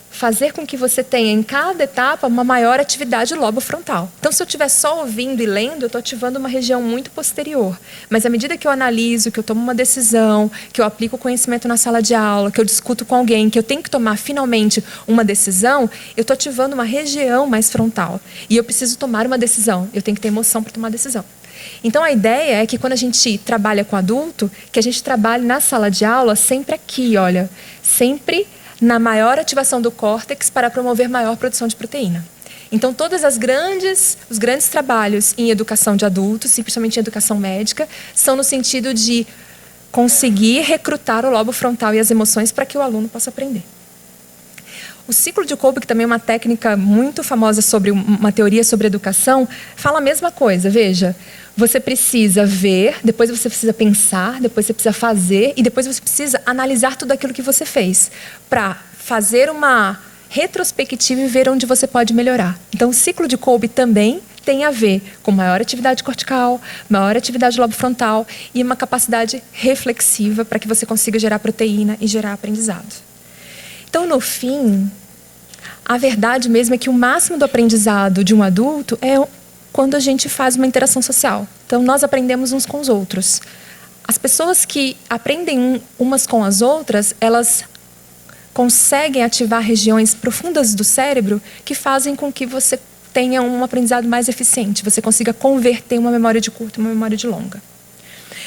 fazer com que você tenha em cada etapa uma maior atividade do lobo frontal. Então, se eu estiver só ouvindo e lendo, eu estou ativando uma região muito posterior. Mas à medida que eu analiso, que eu tomo uma decisão, que eu aplico o conhecimento na sala de aula, que eu discuto com alguém, que eu tenho que tomar finalmente uma decisão, eu estou ativando uma região mais frontal. E eu preciso tomar uma decisão. Eu tenho que ter emoção para tomar a decisão. Então, a ideia é que quando a gente trabalha com adulto, que a gente trabalhe na sala de aula sempre aqui, olha, sempre na maior ativação do córtex para promover maior produção de proteína. Então, os grandes trabalhos em educação de adultos, e principalmente em educação médica, são no sentido de conseguir recrutar o lobo frontal e as emoções para que o aluno possa aprender. O ciclo de Kolbe, que também é uma técnica muito famosa sobre uma teoria sobre educação, fala a mesma coisa. Veja, você precisa ver, depois você precisa pensar, depois você precisa fazer e depois você precisa analisar tudo aquilo que você fez para fazer uma retrospectiva e ver onde você pode melhorar. Então, o ciclo de Kolbe também tem a ver com maior atividade cortical, maior atividade do lobo frontal e uma capacidade reflexiva para que você consiga gerar proteína e gerar aprendizado. Então, no fim, a verdade mesmo é que o máximo do aprendizado de um adulto é quando a gente faz uma interação social. Então, nós aprendemos uns com os outros. As pessoas que aprendem umas com as outras, elas conseguem ativar regiões profundas do cérebro que fazem com que você tenha um aprendizado mais eficiente, você consiga converter uma memória de curta em uma memória de longa.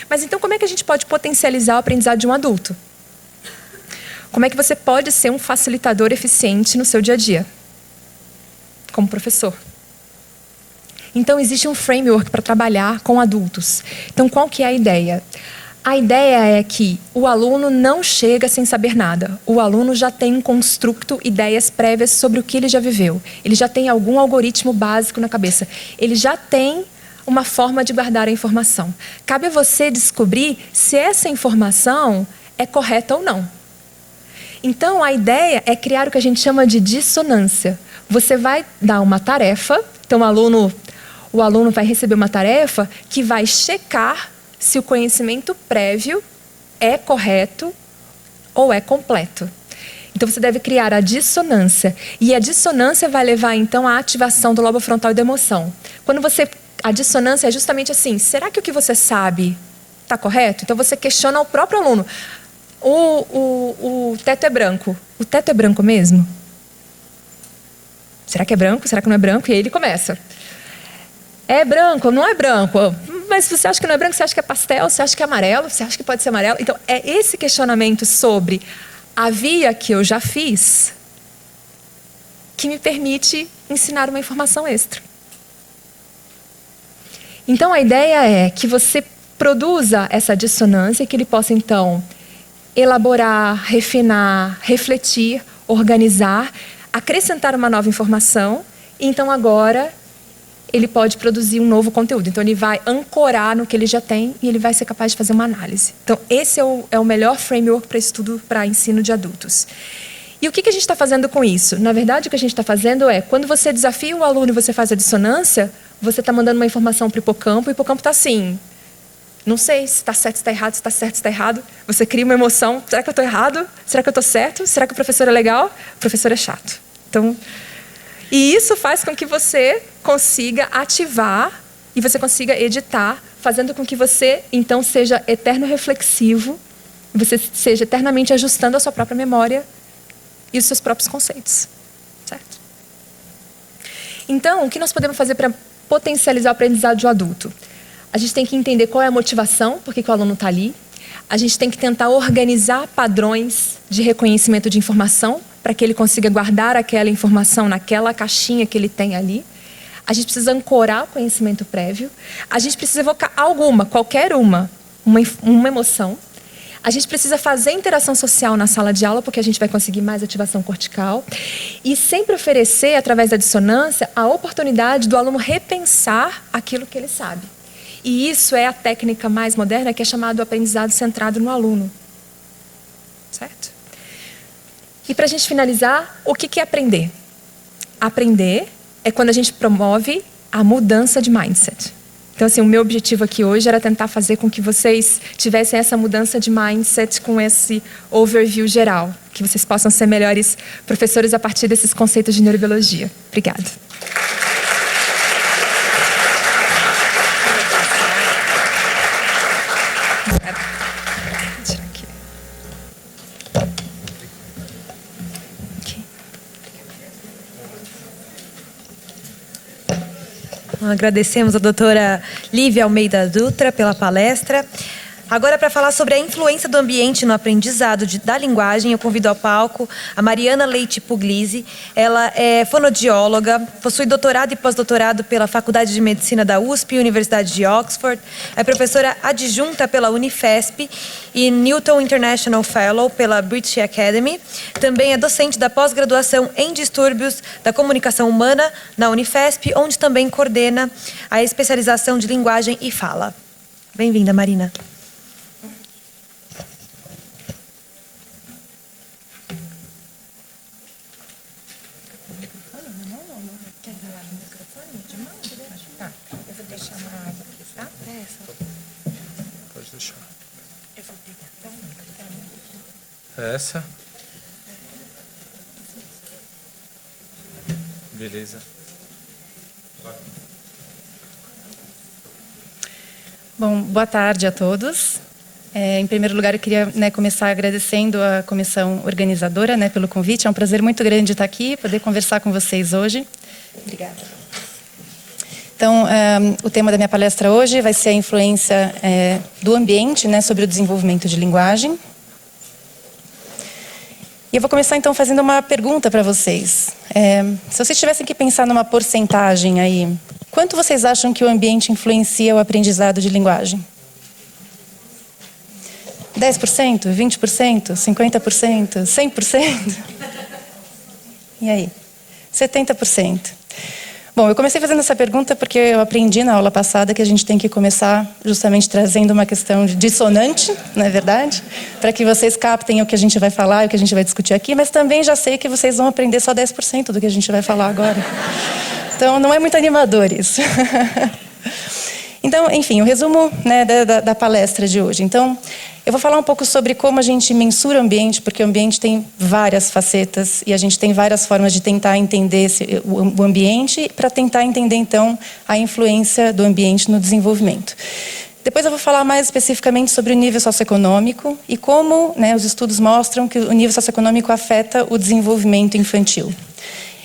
Mas então, como é que a gente pode potencializar o aprendizado de um adulto? Como é que você pode ser um facilitador eficiente no seu dia a dia, como professor? Então, existe um framework para trabalhar com adultos. Então, qual que é a ideia? A ideia é que o aluno não chega sem saber nada. O aluno já tem um construto, ideias prévias sobre o que ele já viveu. Ele já tem algum algoritmo básico na cabeça. Ele já tem uma forma de guardar a informação. Cabe a você descobrir se essa informação é correta ou não. Então, a ideia é criar o que a gente chama de dissonância. Você vai dar uma tarefa, então o aluno vai receber uma tarefa que vai checar se o conhecimento prévio é correto ou é completo. Então, você deve criar a dissonância. E a dissonância vai levar, então, à ativação do lobo frontal e da emoção. A dissonância é justamente assim, será que o que você sabe está correto? Então, você questiona o próprio aluno. O teto é branco. O teto é branco mesmo? Será que é branco? Será que não é branco? E aí ele começa. É branco? Não é branco? mas você acha que não é branco, você acha que é pastel, você acha que é amarelo, você acha que pode ser amarelo. Então, é esse questionamento sobre a via que eu já fiz que me permite ensinar uma informação extra. Então, a ideia é que você produza essa dissonância, que ele possa, então, elaborar, refinar, refletir, organizar, acrescentar uma nova informação, e então agora ele pode produzir um novo conteúdo. Então ele vai ancorar no que ele já tem e ele vai ser capaz de fazer uma análise. Então esse é o melhor framework para estudo, para ensino de adultos. E o que a gente está fazendo com isso? Na verdade, o que a gente está fazendo é, quando você desafia o aluno e você faz a dissonância, você está mandando uma informação para o hipocampo, e o hipocampo está assim, não sei se está certo, se está errado, se está certo, se está errado. Você cria uma emoção, será que eu estou errado? Será que eu estou certo? Será que o professor é legal? O professor é chato. Então, e isso faz com que você consiga ativar e você consiga editar, fazendo com que você, então, seja eterno reflexivo, você seja eternamente ajustando a sua própria memória e os seus próprios conceitos. Certo? Então, o que nós podemos fazer para potencializar o aprendizado do adulto? A gente tem que entender qual é a motivação, por que o aluno está ali. A gente tem que tentar organizar padrões de reconhecimento de informação para que ele consiga guardar aquela informação naquela caixinha que ele tem ali. A gente precisa ancorar o conhecimento prévio. A gente precisa evocar qualquer uma emoção. A gente precisa fazer interação social na sala de aula, porque a gente vai conseguir mais ativação cortical. E sempre oferecer, através da dissonância, a oportunidade do aluno repensar aquilo que ele sabe. E isso é a técnica mais moderna, que é chamado aprendizado centrado no aluno. Certo? E para a gente finalizar, o que é aprender? Aprender é quando a gente promove a mudança de mindset. Então, assim, o meu objetivo aqui hoje era tentar fazer com que vocês tivessem essa mudança de mindset com esse overview geral. Que vocês possam ser melhores professores a partir desses conceitos de neurobiologia. Obrigada. Agradecemos a doutora Lívia Almeida Dutra pela palestra. Agora, para falar sobre a influência do ambiente no aprendizado da linguagem, eu convido ao palco a Mariana Leite Puglisi. Ela é fonoaudióloga, possui doutorado e pós-doutorado pela Faculdade de Medicina da USP e Universidade de Oxford. É professora adjunta pela Unifesp e Newton International Fellow pela British Academy. Também é docente da pós-graduação em distúrbios da comunicação humana na Unifesp, onde também coordena a especialização de linguagem e fala. Bem-vinda, Marina. Pode deixar. Essa. Beleza. Bom, boa tarde a todos. Em primeiro lugar, eu queria começar agradecendo a comissão organizadora pelo convite. É um prazer muito grande estar aqui, poder conversar com vocês hoje. Obrigada. Então, o tema da minha palestra hoje vai ser a influência do ambiente sobre o desenvolvimento de linguagem. E eu vou começar, então, fazendo uma pergunta para vocês. Se vocês tivessem que pensar numa porcentagem aí, quanto vocês acham que o ambiente influencia o aprendizado de linguagem? 10%? 20%? 50%? 100%? E aí? 70%. Bom, eu comecei fazendo essa pergunta porque eu aprendi na aula passada que a gente tem que começar justamente trazendo uma questão de dissonante, não é verdade? Para que vocês captem o que a gente vai falar e o que a gente vai discutir aqui, mas também já sei que vocês vão aprender só 10% do que a gente vai falar agora. Então, não é muito animador isso. Então, enfim, o resumo da palestra de hoje. Então, eu vou falar um pouco sobre como a gente mensura o ambiente, porque o ambiente tem várias facetas e a gente tem várias formas de tentar entender o ambiente para tentar entender, então, a influência do ambiente no desenvolvimento. Depois eu vou falar mais especificamente sobre o nível socioeconômico e como os estudos mostram que o nível socioeconômico afeta o desenvolvimento infantil.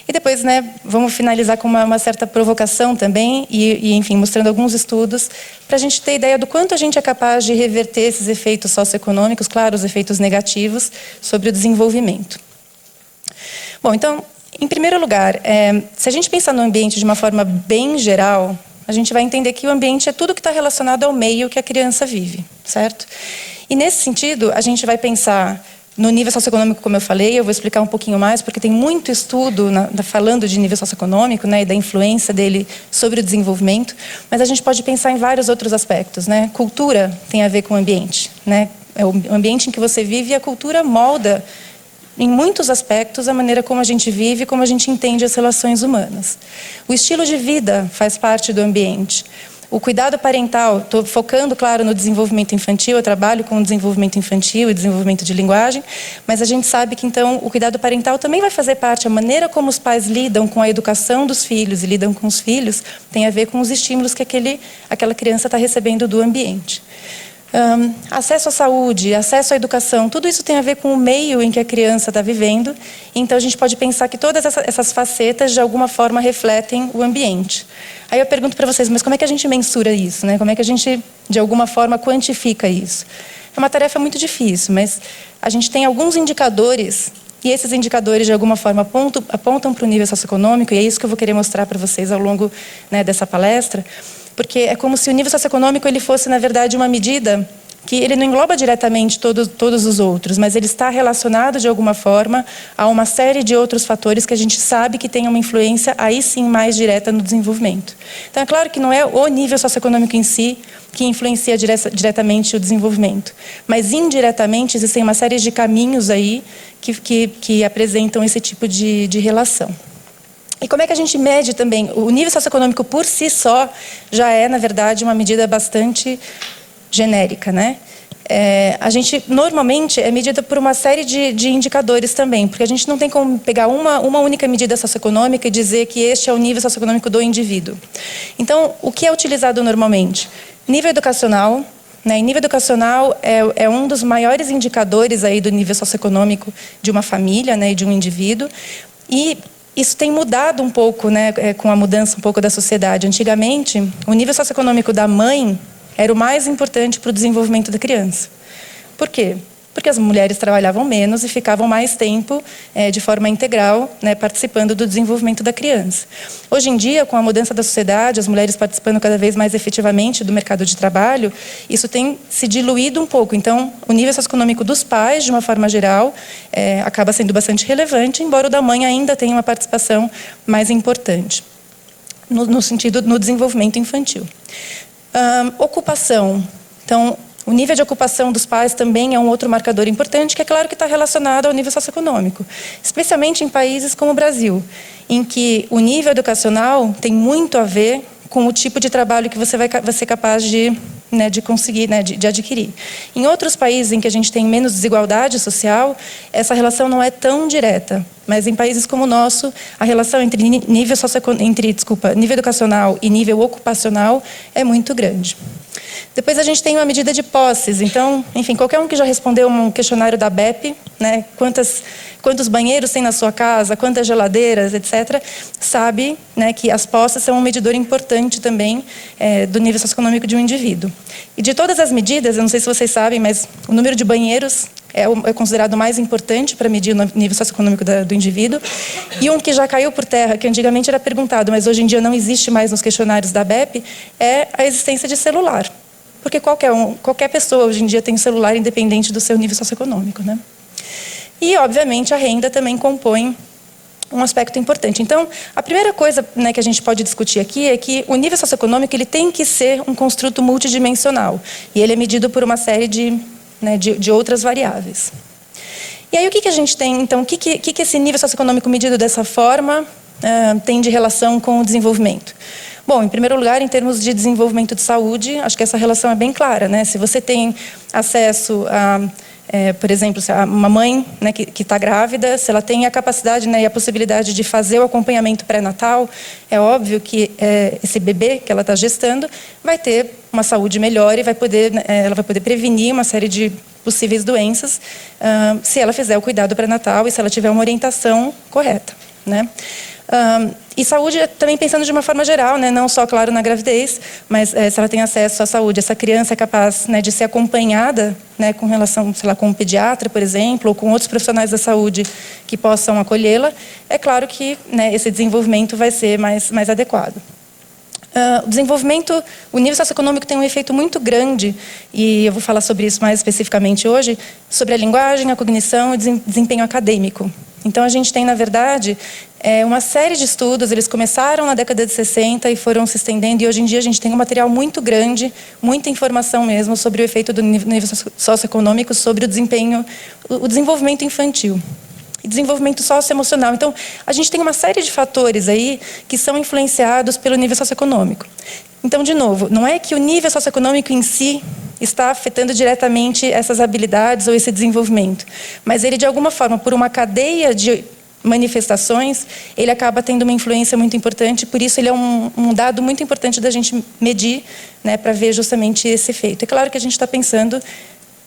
E depois, né, vamos finalizar com uma certa provocação também e, enfim, mostrando alguns estudos para a gente ter ideia do quanto a gente é capaz de reverter esses efeitos socioeconômicos, claro, os efeitos negativos sobre o desenvolvimento. Bom, então, em primeiro lugar, se a gente pensar no ambiente de uma forma bem geral, a gente vai entender que o ambiente é tudo que está relacionado ao meio que a criança vive, certo? E nesse sentido, a gente vai pensar no nível socioeconômico, como eu falei, eu vou explicar um pouquinho mais, porque tem muito estudo falando de nível socioeconômico, né, e da influência dele sobre o desenvolvimento, mas a gente pode pensar em vários outros aspectos, né? Cultura tem a ver com o ambiente, né? É o ambiente em que você vive e a cultura molda, em muitos aspectos, a maneira como a gente vive, como a gente entende as relações humanas. O estilo de vida faz parte do ambiente. O cuidado parental, estou focando, claro, no desenvolvimento infantil, eu trabalho com o desenvolvimento infantil e desenvolvimento de linguagem, mas a gente sabe que, então, o cuidado parental também vai fazer parte, a maneira como os pais lidam com a educação dos filhos e lidam com os filhos, tem a ver com os estímulos que aquela criança está recebendo do ambiente. Acesso à saúde, acesso à educação, tudo isso tem a ver com o meio em que a criança está vivendo. Então, a gente pode pensar que todas essas facetas, de alguma forma, refletem o ambiente. Aí eu pergunto para vocês, mas como é que a gente mensura isso, né? Como é que a gente, de alguma forma, quantifica isso? É uma tarefa muito difícil, mas a gente tem alguns indicadores, e esses indicadores, de alguma forma, apontam para o nível socioeconômico, e é isso que eu vou querer mostrar para vocês ao longo, né, dessa palestra, porque é como se o nível socioeconômico ele fosse, na verdade, uma medida que ele não engloba diretamente todos os outros, mas ele está relacionado, de alguma forma, a uma série de outros fatores que a gente sabe que tem uma influência, aí sim, mais direta no desenvolvimento. Então, é claro que não é o nível socioeconômico em si que influencia diretamente o desenvolvimento, mas, indiretamente, existem uma série de caminhos aí que apresentam esse tipo de relação. E como é que a gente mede também? O nível socioeconômico por si só já é, na verdade, uma medida bastante genérica, né? A gente, normalmente, é medida por uma série de indicadores também, porque a gente não tem como pegar uma única medida socioeconômica e dizer que este é o nível socioeconômico do indivíduo. Então, o que é utilizado normalmente? Nível educacional, né? E nível educacional é um dos maiores indicadores aí do nível socioeconômico de uma família, né, e de um indivíduo. E isso tem mudado um pouco, né, com a mudança um pouco da sociedade. Antigamente, o nível socioeconômico da mãe era o mais importante para o desenvolvimento da criança. Por quê? Porque as mulheres trabalhavam menos e ficavam mais tempo, de forma integral, né, participando do desenvolvimento da criança. Hoje em dia, com a mudança da sociedade, as mulheres participando cada vez mais efetivamente do mercado de trabalho, isso tem se diluído um pouco. Então, o nível socioeconômico dos pais, de uma forma geral, acaba sendo bastante relevante, embora o da mãe ainda tenha uma participação mais importante, no sentido, no desenvolvimento infantil. Ocupação. Então, o nível de ocupação dos pais também é um outro marcador importante, que é claro que está relacionado ao nível socioeconômico, especialmente em países como o Brasil, em que o nível educacional tem muito a ver com o tipo de trabalho que você vai ser capaz de conseguir, né, de adquirir. Em outros países em que a gente tem menos desigualdade social, essa relação não é tão direta. Mas em países como o nosso, a relação entre nível educacional e nível ocupacional é muito grande. Depois a gente tem uma medida de posses. Então, enfim, qualquer um que já respondeu um questionário da BEP, né, quantos banheiros tem na sua casa, quantas geladeiras, etc., sabe, né, que as posses são um medidor importante também do nível socioeconômico de um indivíduo. E de todas as medidas, eu não sei se vocês sabem, mas o número de banheiros é considerado o mais importante para medir o nível socioeconômico do indivíduo. E um que já caiu por terra, que antigamente era perguntado, mas hoje em dia não existe mais nos questionários da BEP, é a existência de celular. Porque qualquer pessoa hoje em dia tem um celular independente do seu nível socioeconômico, né? E, obviamente, a renda também compõe um aspecto importante. Então, a primeira coisa, né, que a gente pode discutir aqui é que o nível socioeconômico ele tem que ser um construto multidimensional. E ele é medido por uma série de outras variáveis. E aí, o que a gente tem, então, o que esse nível socioeconômico medido dessa forma tem de relação com o desenvolvimento? Bom, em primeiro lugar, em termos de desenvolvimento de saúde, acho que essa relação é bem clara, né? Se você tem acesso a, por exemplo, uma mãe, né, que está grávida, se ela tem a capacidade, né, e a possibilidade de fazer o acompanhamento pré-natal, é óbvio que esse bebê que ela está gestando vai ter uma saúde melhor e ela vai poder prevenir uma série de possíveis doenças se ela fizer o cuidado pré-natal e se ela tiver uma orientação correta, né? E saúde também pensando de uma forma geral, né? Não só, claro, na gravidez, mas se ela tem acesso à saúde, essa criança é capaz, né, de ser acompanhada, né, com relação, sei lá, com um pediatra, por exemplo, ou com outros profissionais da saúde que possam acolhê-la, é claro que, né, esse desenvolvimento vai ser mais adequado. O desenvolvimento, o nível socioeconômico tem um efeito muito grande, e eu vou falar sobre isso mais especificamente hoje, sobre a linguagem, a cognição e o desempenho acadêmico. Então, a gente tem, na verdade, uma série de estudos, eles começaram na década de 60 e foram se estendendo, e hoje em dia a gente tem um material muito grande, muita informação mesmo sobre o efeito do nível socioeconômico sobre o desempenho, o desenvolvimento infantil. Desenvolvimento socioemocional. Então, a gente tem uma série de fatores aí que são influenciados pelo nível socioeconômico. Então, de novo, não é que o nível socioeconômico em si está afetando diretamente essas habilidades ou esse desenvolvimento, mas ele, de alguma forma, por uma cadeia de manifestações, ele acaba tendo uma influência muito importante, por isso ele é um dado muito importante da gente medir, né, para ver justamente esse efeito. É claro que a gente está pensando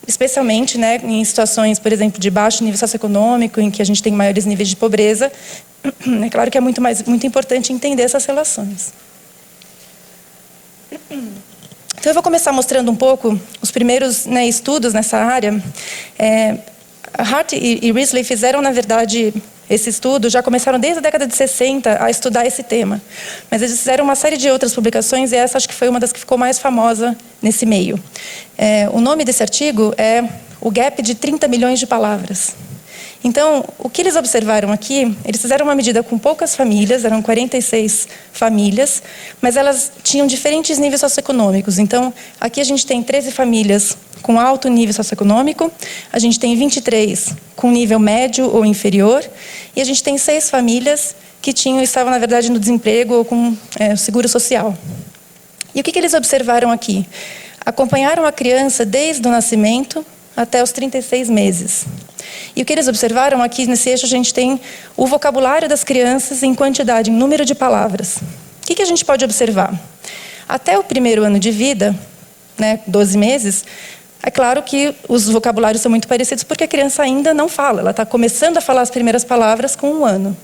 especialmente, né, em situações, por exemplo, de baixo nível socioeconômico, em que a gente tem maiores níveis de pobreza. É claro que é muito importante entender essas relações. Então, eu vou começar mostrando um pouco os primeiros, né, estudos nessa área. Hart e Risley fizeram, na verdade, esse estudo, já começaram desde a década de 60 a estudar esse tema. Mas eles fizeram uma série de outras publicações, e essa acho que foi uma das que ficou mais famosa nesse meio. O nome desse artigo é O Gap de 30 milhões de palavras. Então, o que eles observaram aqui, eles fizeram uma medida com poucas famílias, eram 46 famílias, mas elas tinham diferentes níveis socioeconômicos. Então, aqui a gente tem 13 famílias com alto nível socioeconômico, a gente tem 23 com nível médio ou inferior, e a gente tem 6 famílias que estavam, na verdade, no desemprego ou com seguro social. E o que eles observaram aqui? Acompanharam a criança desde o nascimento até os 36 meses. E o que eles observaram aqui, nesse eixo, a gente tem o vocabulário das crianças em quantidade, em número de palavras. O que a gente pode observar? Até o primeiro ano de vida, né, 12 meses, é claro que os vocabulários são muito parecidos porque a criança ainda não fala, ela está começando a falar as primeiras palavras com 1 ano.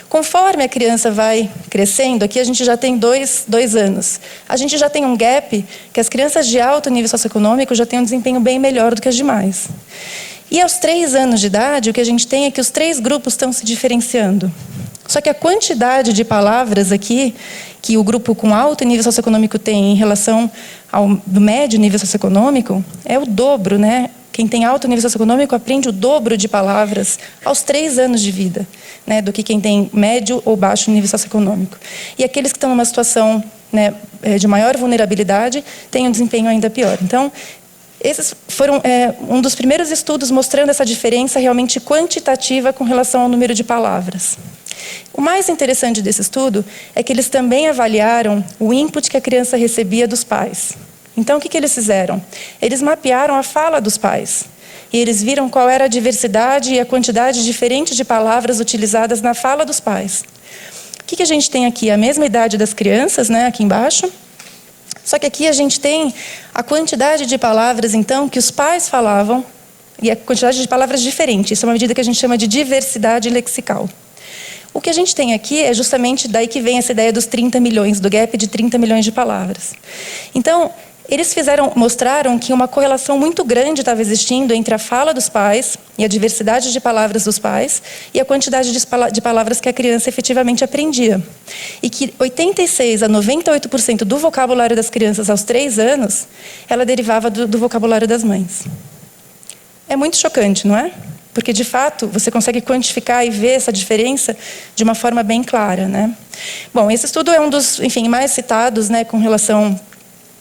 Conforme a criança vai crescendo, aqui a gente já tem 2 anos. A gente já tem um gap que as crianças de alto nível socioeconômico já têm um desempenho bem melhor do que as demais. E aos 3 anos de idade, o que a gente tem é que os 3 grupos estão se diferenciando. Só que a quantidade de palavras aqui, que o grupo com alto nível socioeconômico tem em relação ao médio nível socioeconômico, é o dobro, né? Quem tem alto nível socioeconômico aprende o dobro de palavras aos 3 anos de vida, né, do que quem tem médio ou baixo nível socioeconômico. E aqueles que estão numa situação, né, de maior vulnerabilidade têm um desempenho ainda pior. Então, esses foram um dos primeiros estudos mostrando essa diferença realmente quantitativa com relação ao número de palavras. O mais interessante desse estudo é que eles também avaliaram o input que a criança recebia dos pais. Então, o que eles fizeram? Eles mapearam a fala dos pais. E eles viram qual era a diversidade e a quantidade diferente de palavras utilizadas na fala dos pais. O que a gente tem aqui? A mesma idade das crianças, né, aqui embaixo. Só que aqui a gente tem a quantidade de palavras, então, que os pais falavam e a quantidade de palavras diferentes. Isso é uma medida que a gente chama de diversidade lexical. O que a gente tem aqui é justamente daí que vem essa ideia dos 30 milhões, do gap de 30 milhões de palavras. Então, eles mostraram que uma correlação muito grande estava existindo entre a fala dos pais e a diversidade de palavras dos pais e a quantidade de palavras que a criança efetivamente aprendia. E que 86% a 98% do vocabulário das crianças aos 3 anos, ela derivava do vocabulário das mães. É muito chocante, não é? Porque, de fato, você consegue quantificar e ver essa diferença de uma forma bem clara, né? Bom, esse estudo é um dos, enfim, mais citados, né, com relação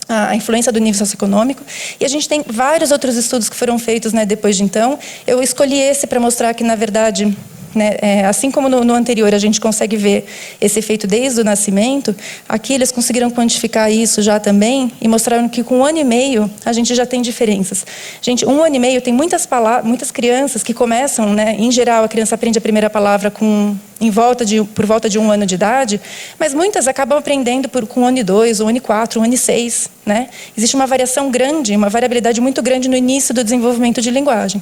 à influência do nível socioeconômico. E a gente tem vários outros estudos que foram feitos, né, depois de então. Eu escolhi esse para mostrar que, na verdade, né, assim como no anterior a gente consegue ver esse efeito desde o nascimento, aqui eles conseguiram quantificar isso já também e mostraram que com 1 ano e meio a gente já tem diferenças. Gente, 1 ano e meio tem muitas crianças que começam, né, em geral a criança aprende a primeira palavra com por volta de 1 ano de idade, mas muitas acabam aprendendo com o ano 2, o ano 4, o ano 6. Né? Existe uma variação grande, uma variabilidade muito grande no início do desenvolvimento de linguagem.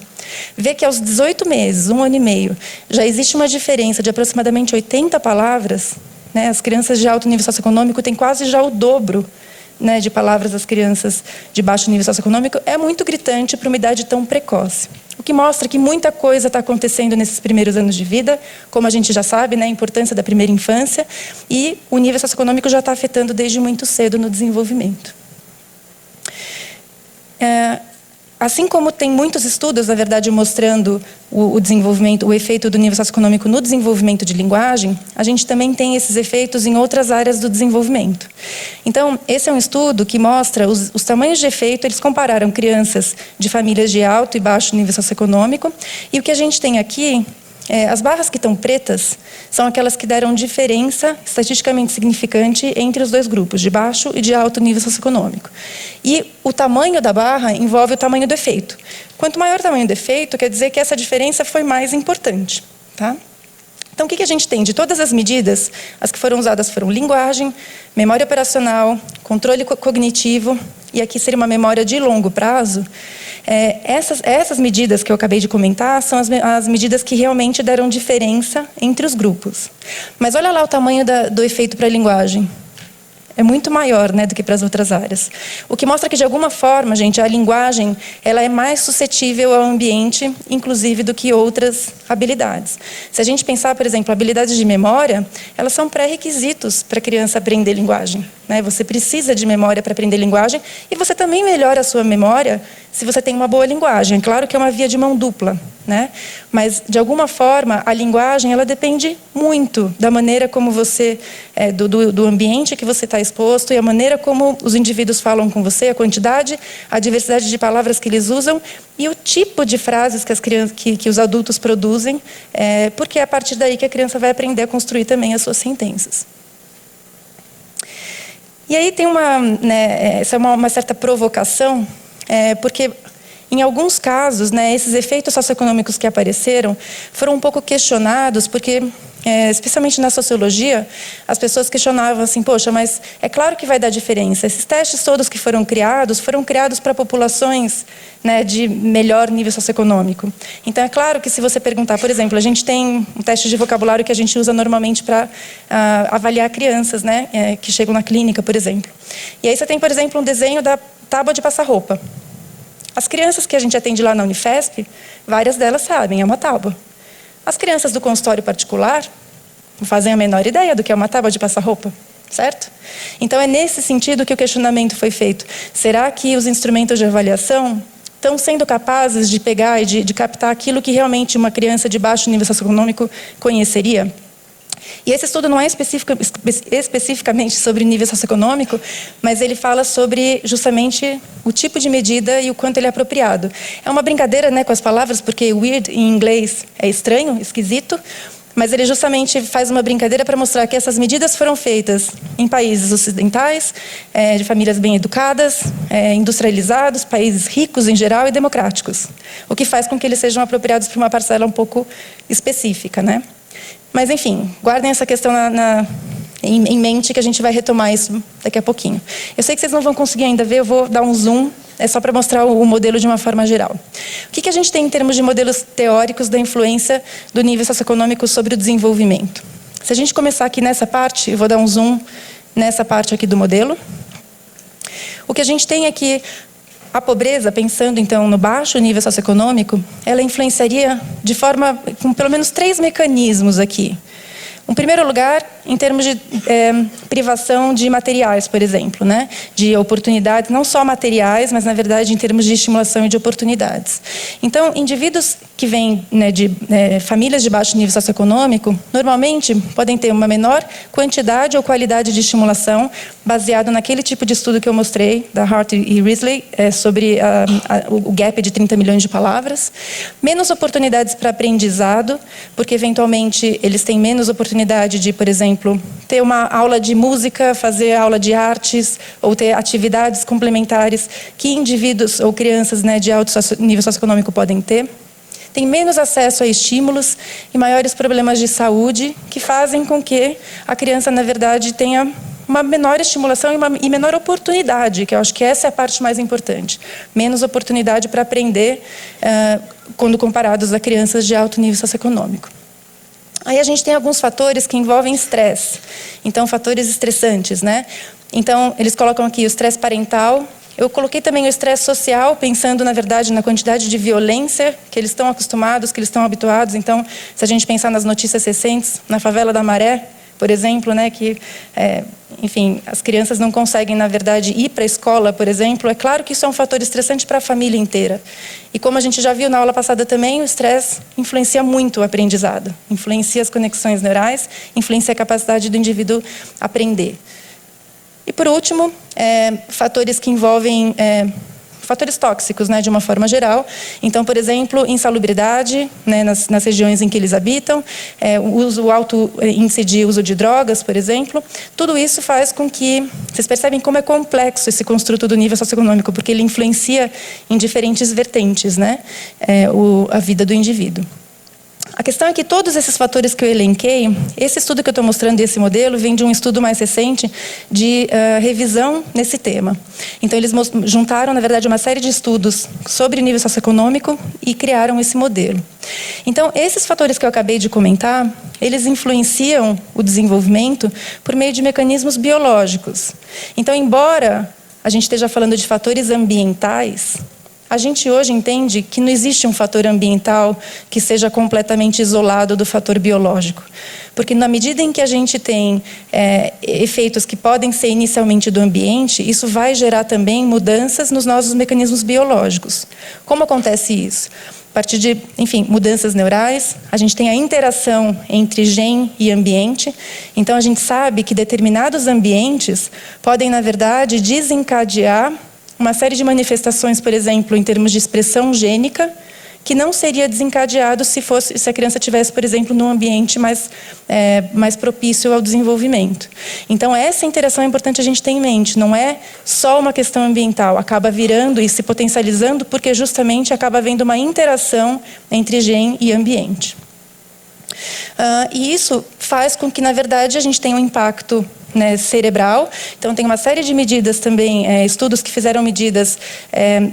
Vê que aos 18 meses, 1 ano e meio, já existe uma diferença de aproximadamente 80 palavras. Né? As crianças de alto nível socioeconômico têm quase já o dobro, né, de palavras das crianças de baixo nível socioeconômico. É muito gritante para uma idade tão precoce. O que mostra que muita coisa está acontecendo nesses primeiros anos de vida, como a gente já sabe, né, a importância da primeira infância, e o nível socioeconômico já está afetando desde muito cedo no desenvolvimento. Assim como tem muitos estudos, na verdade, mostrando o desenvolvimento, o efeito do nível socioeconômico no desenvolvimento de linguagem, a gente também tem esses efeitos em outras áreas do desenvolvimento. Então, esse é um estudo que mostra os tamanhos de efeito. Eles compararam crianças de famílias de alto e baixo nível socioeconômico, e o que a gente tem aqui, as barras que estão pretas são aquelas que deram diferença estatisticamente significante entre os dois grupos, de baixo e de alto nível socioeconômico. E o tamanho da barra envolve o tamanho do efeito. Quanto maior o tamanho do efeito, quer dizer que essa diferença foi mais importante. Tá? Então, o que a gente tem? De todas as medidas, as que foram usadas foram linguagem, memória operacional, controle cognitivo, e aqui seria uma memória de longo prazo. Essas medidas que eu acabei de comentar são as medidas que realmente deram diferença entre os grupos. Mas olha lá o tamanho do efeito para a linguagem. É muito maior, né, do que para as outras áreas. O que mostra que, de alguma forma, gente, a linguagem ela é mais suscetível ao ambiente, inclusive, do que outras habilidades. Se a gente pensar, por exemplo, habilidades de memória, elas são pré-requisitos para a criança aprender linguagem. Né? Você precisa de memória para aprender linguagem, e você também melhora a sua memória se você tem uma boa linguagem. Claro que é uma via de mão dupla, né? Mas, de alguma forma, a linguagem ela depende muito da maneira como você, do ambiente que você está exposto, e a maneira como os indivíduos falam com você, a quantidade, a diversidade de palavras que eles usam e o tipo de frases que, que os adultos produzem, porque é a partir daí que a criança vai aprender a construir também as suas sentenças. E aí tem essa é uma certa provocação, porque em alguns casos, né, esses efeitos socioeconômicos que apareceram foram um pouco questionados, porque, especialmente na sociologia, as pessoas questionavam assim, poxa, mas é claro que vai dar diferença. Esses testes todos que foram criados para populações, né, de melhor nível socioeconômico. Então, é claro que se você perguntar, por exemplo, a gente tem um teste de vocabulário que a gente usa normalmente para avaliar crianças, né, que chegam na clínica, por exemplo. E aí você tem, por exemplo, um desenho da tábua de passar roupa. As crianças que a gente atende lá na Unifesp, várias delas sabem, é uma tábua. As crianças do consultório particular não fazem a menor ideia do que é uma tábua de passar roupa, certo? Então, é nesse sentido que o questionamento foi feito. Será que os instrumentos de avaliação estão sendo capazes de pegar e de captar aquilo que realmente uma criança de baixo nível socioeconômico conheceria? E esse estudo não é especificamente sobre nível socioeconômico, mas ele fala sobre justamente o tipo de medida e o quanto ele é apropriado. É uma brincadeira, né, com as palavras, porque weird em inglês é estranho, esquisito, mas ele justamente faz uma brincadeira para mostrar que essas medidas foram feitas em países ocidentais, de famílias bem educadas, industrializados, países ricos em geral e democráticos. O que faz com que eles sejam apropriados para uma parcela um pouco específica, né? Mas, enfim, guardem essa questão em mente, que a gente vai retomar isso daqui a pouquinho. Eu sei que vocês não vão conseguir ainda ver, eu vou dar um zoom, é só para mostrar o modelo de uma forma geral. O que a gente tem em termos de modelos teóricos da influência do nível socioeconômico sobre o desenvolvimento? Se a gente começar aqui nessa parte, eu vou dar um zoom nessa parte aqui do modelo. O que a gente tem aqui, a pobreza, pensando então no baixo nível socioeconômico, ela influenciaria com pelo menos 3 mecanismos aqui. Em primeiro lugar, em termos de privação de materiais, por exemplo, né? De oportunidades, não só materiais, mas, na verdade, em termos de estimulação e de oportunidades. Então, indivíduos que vêm, né, de famílias de baixo nível socioeconômico, normalmente podem ter uma menor quantidade ou qualidade de estimulação, baseado naquele tipo de estudo que eu mostrei, da Hart e Risley, sobre o gap de 30 milhões de palavras, menos oportunidades para aprendizado, porque, eventualmente, eles têm menos oportunidade de, por exemplo, ter uma aula de música, fazer aula de artes, ou ter atividades complementares que indivíduos ou crianças, né, de alto nível socioeconômico podem ter. têm menos acesso a estímulos e maiores problemas de saúde, que fazem com que a criança, na verdade, tenha uma menor estimulação e menor oportunidade, que eu acho que essa é a parte mais importante. Menos oportunidade para aprender quando comparados a crianças de alto nível socioeconômico. Aí a gente tem alguns fatores que envolvem estresse. Então, fatores estressantes, né? Então, eles colocam aqui o estresse parental. Eu coloquei também o estresse social, pensando, na verdade, na quantidade de violência que eles estão acostumados, que eles estão habituados. Então, se a gente pensar nas notícias recentes, na favela da Maré, por exemplo, né, que, enfim, as crianças não conseguem, na verdade, ir para a escola, por exemplo, é claro que isso é um fator estressante para a família inteira. E como a gente já viu na aula passada também, o estresse influencia muito o aprendizado, influencia as conexões neurais, influencia a capacidade do indivíduo aprender. E, por último, fatores que envolvem fatores tóxicos, né, de uma forma geral. Então, por exemplo, insalubridade, né, nas regiões em que eles habitam, o alto índice de uso de drogas, por exemplo. Tudo isso faz com que... Vocês percebem como é complexo esse construto do nível socioeconômico, porque ele influencia em diferentes vertentes, né, a vida do indivíduo. A questão é que todos esses fatores que eu elenquei, esse estudo que eu estou mostrando, esse modelo, vem de um estudo mais recente de revisão nesse tema. Então, eles juntaram, na verdade, uma série de estudos sobre nível socioeconômico e criaram esse modelo. Então, esses fatores que eu acabei de comentar, eles influenciam o desenvolvimento por meio de mecanismos biológicos. Então, embora a gente esteja falando de fatores ambientais, a gente hoje entende que não existe um fator ambiental que seja completamente isolado do fator biológico. Porque na medida em que a gente tem efeitos que podem ser inicialmente do ambiente, isso vai gerar também mudanças nos nossos mecanismos biológicos. Como acontece isso? A partir de, enfim, mudanças neurais, a gente tem a interação entre gene e ambiente. Então, a gente sabe que determinados ambientes podem, na verdade, desencadear uma série de manifestações, por exemplo, em termos de expressão gênica, que não seria desencadeado se a criança tivesse, por exemplo, num ambiente mais propício ao desenvolvimento. Então, essa interação é importante a gente ter em mente. Não é só uma questão ambiental, acaba virando e se potencializando porque justamente acaba havendo uma interação entre gene e ambiente. E isso faz com que, na verdade, a gente tenha um impacto, né, cerebral. Então, tem uma série de medidas também, estudos que fizeram medidas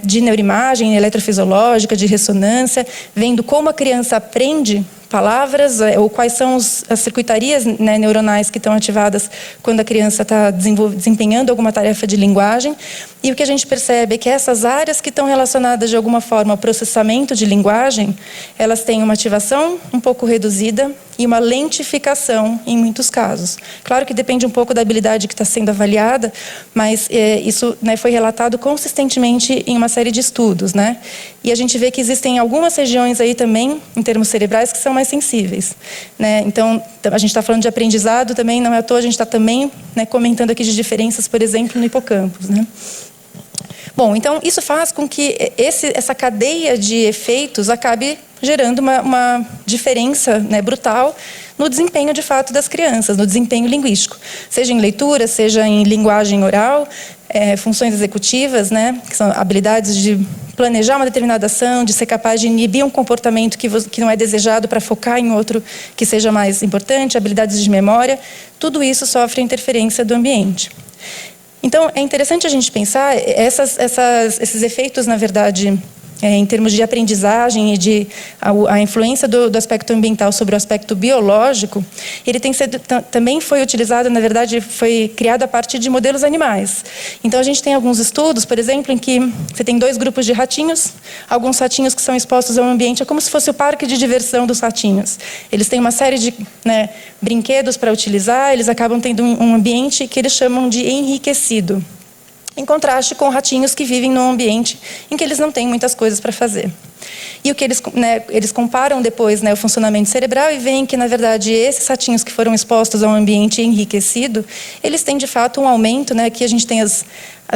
de neuroimagem, eletrofisiológica, de ressonância, vendo como a criança aprende palavras, ou quais são as circuitarias, né, neuronais que estão ativadas quando a criança está desempenhando alguma tarefa de linguagem. E o que a gente percebe é que essas áreas que estão relacionadas de alguma forma ao processamento de linguagem, elas têm uma ativação um pouco reduzida e uma lentificação em muitos casos. Claro que depende um pouco da habilidade que está sendo avaliada, mas isso, né, foi relatado consistentemente em uma série de estudos, né? E a gente vê que existem algumas regiões aí também, em termos cerebrais, que são mais sensíveis, né? Então, a gente está falando de aprendizado também, não é à toa, a gente está também, né, comentando aqui de diferenças, por exemplo, no hipocampo, né? Bom, então isso faz com que essa cadeia de efeitos acabe gerando uma diferença, né, brutal no desempenho de fato das crianças, no desempenho linguístico, seja em leitura, seja em linguagem oral, funções executivas, né, que são habilidades de planejar uma determinada ação, de ser capaz de inibir um comportamento que não é desejado para focar em outro que seja mais importante, habilidades de memória, tudo isso sofre interferência do ambiente. Então, é interessante a gente pensar esses efeitos, na verdade, em termos de aprendizagem e a influência do aspecto ambiental sobre o aspecto biológico, ele também foi utilizado, na verdade, foi criado a partir de modelos animais. Então, a gente tem alguns estudos, por exemplo, em que você tem 2 grupos de ratinhos, alguns ratinhos que são expostos ao ambiente, é como se fosse o parque de diversão dos ratinhos. Eles têm uma série de, né, brinquedos para utilizar, eles acabam tendo um ambiente que eles chamam de enriquecido, em contraste com ratinhos que vivem num ambiente em que eles não têm muitas coisas para fazer. E o que eles comparam depois, né, o funcionamento cerebral e veem que, na verdade, esses ratinhos que foram expostos a um ambiente enriquecido, eles têm, de fato, um aumento, né, que a gente tem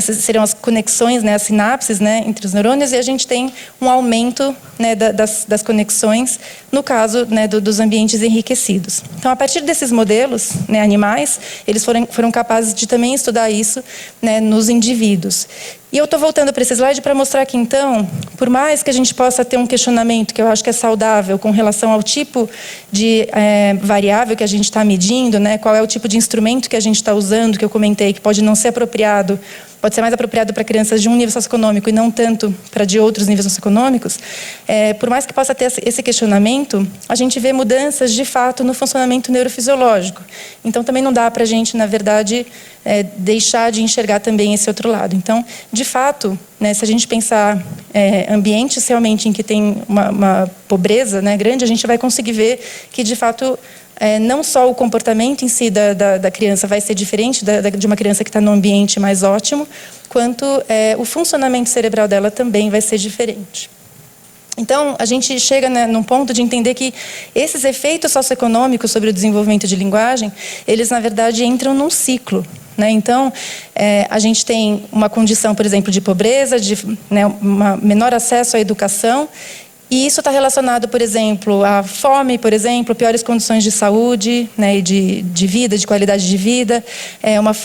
seriam as conexões, né, as sinapses, né, entre os neurônios, e a gente tem um aumento, né, das conexões, no caso, né, dos ambientes enriquecidos. Então, a partir desses modelos, né, animais, eles foram capazes de também estudar isso, né, nos indivíduos. E eu estou voltando para esse slide para mostrar que, então, por mais que a gente possa ter um questionamento, que eu acho que é saudável, com relação ao tipo de variável que a gente está medindo, né, qual é o tipo de instrumento que a gente está usando, que eu comentei, que pode não ser apropriado, pode ser mais apropriado para crianças de um nível socioeconômico e não tanto para de outros níveis socioeconômicos, por mais que possa ter esse questionamento, a gente vê mudanças, de fato, no funcionamento neurofisiológico. Então, também não dá para a gente, na verdade, deixar de enxergar também esse outro lado. Então, de fato, né, se a gente pensar ambientes realmente em que tem uma pobreza, né, grande, a gente vai conseguir ver que, de fato, não só o comportamento em si da criança vai ser diferente de uma criança que está num ambiente mais ótimo, quanto o funcionamento cerebral dela também vai ser diferente. Então, a gente chega, né, num ponto de entender que esses efeitos socioeconômicos sobre o desenvolvimento de linguagem, eles, na verdade, entram num ciclo. Né? Então, a gente tem uma condição, por exemplo, de pobreza, né, um menor acesso à educação, e isso está relacionado, por exemplo, à fome, por exemplo, piores condições de saúde, né, e de vida, de qualidade de vida,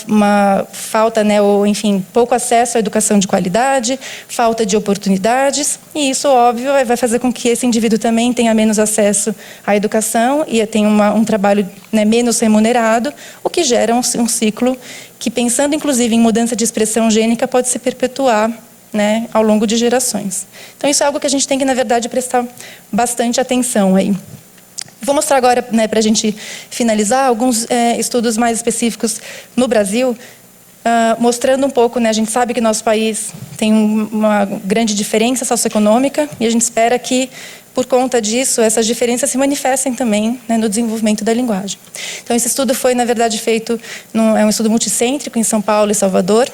uma falta, né, ou, enfim, pouco acesso à educação de qualidade, falta de oportunidades, e isso, óbvio, vai fazer com que esse indivíduo também tenha menos acesso à educação e tenha um trabalho, né, menos remunerado, o que gera um ciclo que, pensando, inclusive, em mudança de expressão gênica, pode se perpetuar, né, ao longo de gerações. Então, isso é algo que a gente tem que, na verdade, prestar bastante atenção aí. Vou mostrar agora, né, para a gente finalizar, alguns estudos mais específicos no Brasil, mostrando um pouco, né, a gente sabe que nosso país tem uma grande diferença socioeconômica e a gente espera que, por conta disso, essas diferenças se manifestem também, né, no desenvolvimento da linguagem. Então, esse estudo foi, na verdade, feito, é um estudo multicêntrico em São Paulo e Salvador.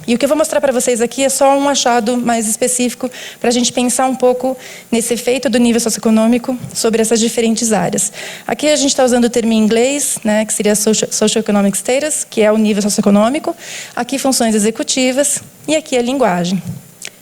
E o que eu vou mostrar para vocês aqui é só um achado mais específico para a gente pensar um pouco nesse efeito do nível socioeconômico sobre essas diferentes áreas. Aqui a gente está usando o termo em inglês, né, que seria Socioeconomic Status, que é o nível socioeconômico. Aqui funções executivas e aqui a linguagem.